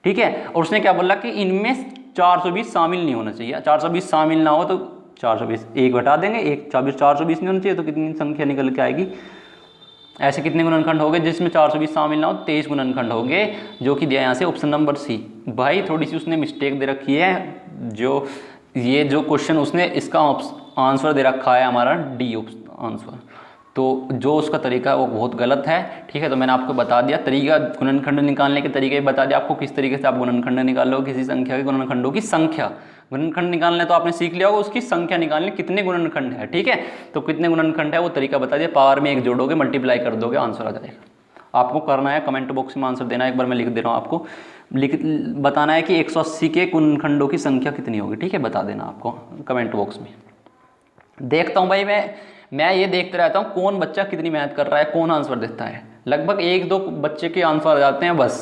ठीक है, और उसने क्या बोला कि इनमें 420 शामिल नहीं होना चाहिए। 420 शामिल ना हो तो 420 1 घटा देंगे, 420 नहीं होना चाहिए, तो कितनी संख्या निकल के आएगी। ऐसे कितने गुणनखंड हो गए जिसमें 420 शामिल ना हो, 23 गुणनखंड हो गए, जो कि दिया यहाँ से ऑप्शन नंबर सी। भाई थोड़ी सी उसने मिस्टेक दे रखी है, जो ये जो क्वेश्चन उसने इसका आंसर दे रखा है हमारा डी आंसर, तो जो उसका तरीका है वो बहुत गलत है। ठीक है, तो मैंने आपको बता दिया तरीका, गुणनखंड निकालने के तरीके बता दिया आपको, किस तरीके से आप गुणनखंड निकालो किसी संख्या के, गुणनखंडों की संख्या। गुणनखंड निकालने तो आपने सीख लिया होगा, उसकी संख्या निकालने कितने गुणनखंड है। ठीक है, तो कितने गुणनखंड है वो तरीका बता दिया, पावर में 1 जोड़ोगे, मल्टीप्लाई कर दोगे, आंसर आ जाएगा। आपको करना है कमेंट बॉक्स में आंसर देना, एक बार मैं लिख दे रहा हूँ आपको, बताना है कि 180 के गुणनखंडों की संख्या कितनी होगी। ठीक है, बता देना आपको कमेंट बॉक्स में। देखता हूँ भाई, मैं ये देखते रहता हूँ कौन बच्चा कितनी मेहनत कर रहा है, कौन आंसर देता है। लगभग 1-2 बच्चे के आंसर आ जाते हैं बस,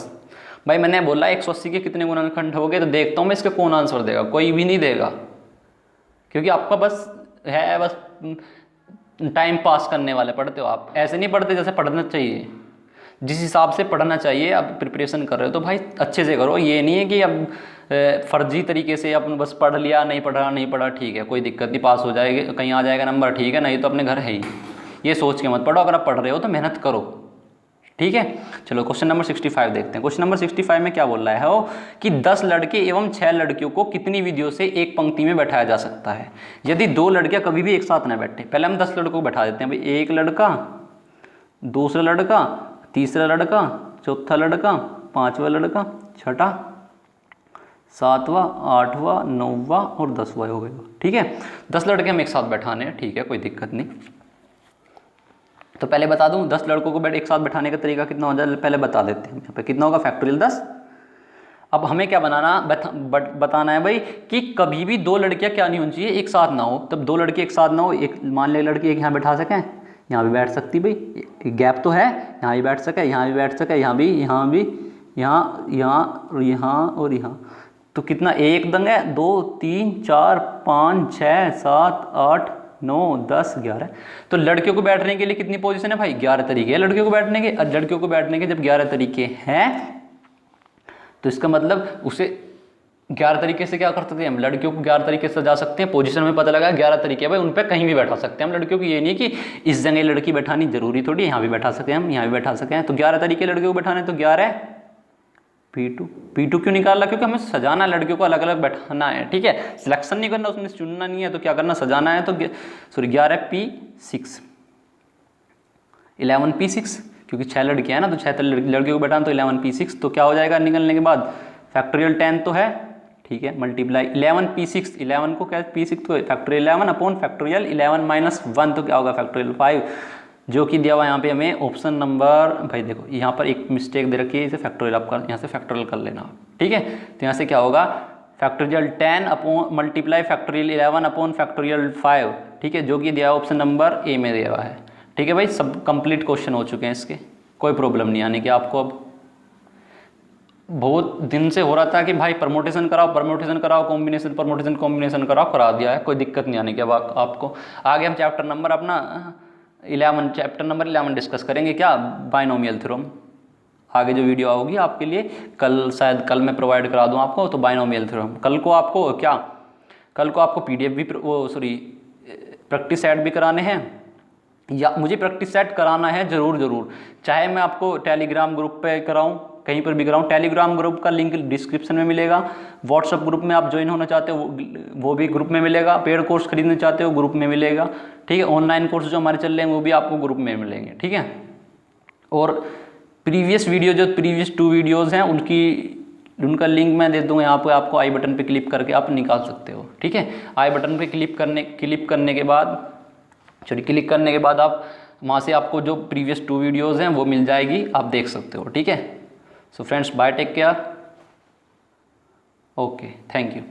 भाई मैंने बोला 180 के कितने गुणनखंड हो गए, तो देखता हूँ मैं इसके कौन आंसर देगा, कोई भी नहीं देगा, क्योंकि आपका बस है बस टाइम पास करने वाले पढ़ते हो आप, ऐसे नहीं पढ़ते जैसे पढ़ना चाहिए। जिस हिसाब से पढ़ना चाहिए आप प्रिपरेशन कर रहे हो तो भाई अच्छे से करो। ये नहीं है कि अब फर्जी तरीके से अपन बस पढ़ लिया, नहीं पढ़ा ठीक है कोई दिक्कत नहीं, पास हो जाएगा, कहीं आ जाएगा नंबर ठीक है, नहीं तो अपने घर है ही। ये सोच के मत पढ़ो, अगर आप पढ़ रहे हो तो मेहनत करो, ठीक है। चलो क्वेश्चन नंबर 65 देखते हैं। क्वेश्चन नंबर 65 में क्या बोल रहा है वो कि 10 लड़के एवं 6 लड़कियों को कितनी विधियों से एक पंक्ति में बैठाया जा सकता है यदि 2 लड़कियां कभी भी एक साथ न बैठे। पहले हम 10 लड़कों को बैठा देते हैं भाई, एक लड़का, दूसरा लड़का, तीसरा लड़का, चौथा लड़का, पांचवा लड़का, छठा, सातवां, आठवां, नौवां और 10वां हो गया, ठीक है। 10 लड़के हम एक साथ बैठाने हैं, ठीक है कोई दिक्कत नहीं। तो पहले बता दूं 10 लड़कों को एक साथ बैठाने का तरीका कितना हो जाए, पहले बता देते हैं। यहाँ पे कितना होगा, फैक्टोरियल 10। अब हमें क्या बताना है भाई कि कभी भी 2 लड़कियां क्या नहीं होनी चाहिए, एक साथ ना हो। तब 2 लड़के एक साथ ना हो, एक मान ले लड़की एक यहाँ बैठा सकें, यहाँ भी बैठ सकती भाई, गैप तो है, यहाँ भी बैठ सके, यहाँ भी बैठ सके, यहाँ भी, यहाँ भी, यहाँ, यहाँ और यहाँ और यहाँ। तो कितना, एक दंग है, 2 3 4 5 6 7 8 9 10 11। तो लड़कियों को बैठने के लिए कितनी पोजीशन है भाई, 11 तरीके हैं लड़कियों को बैठने के। और लड़कियों को बैठने के जब 11 तरीके हैं तो इसका मतलब उसे 11 तरीके से क्या कर सकते हैं हम, लड़कियों को 11 तरीके से सजा सकते हैं। पोजीशन में पता लगा 11 तरीके हैं भाई, उन पर कहीं भी बैठा सकते हैं हम लड़कियों को। ये नहीं कि इस जगह लड़की बैठानी जरूरी थोड़ी, यहाँ भी बैठा सकें हम, यहाँ भी बैठा सकें। तो 11 तरीके लड़कियों को बैठाने, तो 11 P2 क्यों निकाला, क्योंकि हमें सजाना, लड़कियों को अलग अलग बैठाना है, ठीक है। सिलेक्शन नहीं करना, उसमें चुनना नहीं है, तो क्या करना, सजाना है। तो सॉरी 11 P6, 11 P6, क्योंकि 6 लड़कियां हैं ना, तो 6 लड़कियों को बैठाना, तो 11 P6। तो क्या हो जाएगा निकलने के बाद, फैक्टोरियल 10 तो है, ठीक है, मल्टीप्लाई 11 P6, 11 को क्या P6 को फैक्टोरियल 11 अपॉन फैक्टोरियल 11 - 1, तो क्या होगा फैक्टोरियल 5, जो कि दिया हुआ यहाँ पे हमें ऑप्शन नंबर। भाई देखो यहाँ पर एक मिस्टेक दे रखी है, इसे फैक्टोरियल आपका यहाँ से फैक्टोरियल कर लेना, ठीक है। तो यहाँ से क्या होगा, factorial 10 upon multiply factorial 11 upon factorial 5, ठीक है, जो कि दिया ऑप्शन नंबर ए में दिया हुआ है, ठीक है भाई। सब कंप्लीट क्वेश्चन हो चुके हैं इसके, कोई प्रॉब्लम नहीं आने की आपको। अब बहुत दिन से हो रहा था कि भाई परमोटेशन कराओ, कॉम्बिनेशन कराओ, करा दिया है, कोई दिक्कत नहीं आने की अब आपको। आगे हम चैप्टर नंबर अपना 11 डिस्कस करेंगे, क्या, बाइनोमियल थ्योरम। आगे जो वीडियो आओगी आपके लिए कल, शायद कल मैं प्रोवाइड करा दूं आपको, तो बाइनोमियल थ्योरम। कल को आपको PDF भी, प्रैक्टिस सेट भी कराने हैं, या मुझे प्रैक्टिस सेट कराना है ज़रूर, चाहे मैं आपको टेलीग्राम ग्रुप पे कराऊं, कहीं पर भी कराऊं। टेलीग्राम ग्रुप का लिंक डिस्क्रिप्शन में मिलेगा, व्हाट्सएप ग्रुप में आप ज्वाइन होना चाहते हो वो भी ग्रुप में मिलेगा, पेड कोर्स खरीदना चाहते हो ग्रुप में मिलेगा, ठीक है। ऑनलाइन कोर्स जो हमारे चल रहे हैं वो भी आपको ग्रुप में मिलेंगे, ठीक है। और प्रीवियस 2 वीडियोज़ हैं उनका लिंक मैं दे दूँगा यहाँ पर, आपको आई बटन पर क्लिक करके आप निकाल सकते हो, ठीक है। आई बटन पर क्लिक करने के बाद आप वहाँ से आपको जो प्रीवियस 2 वीडियोज़ हैं वो मिल जाएगी, आप देख सकते हो, ठीक है। So friends, bye, take care, okay, thank you.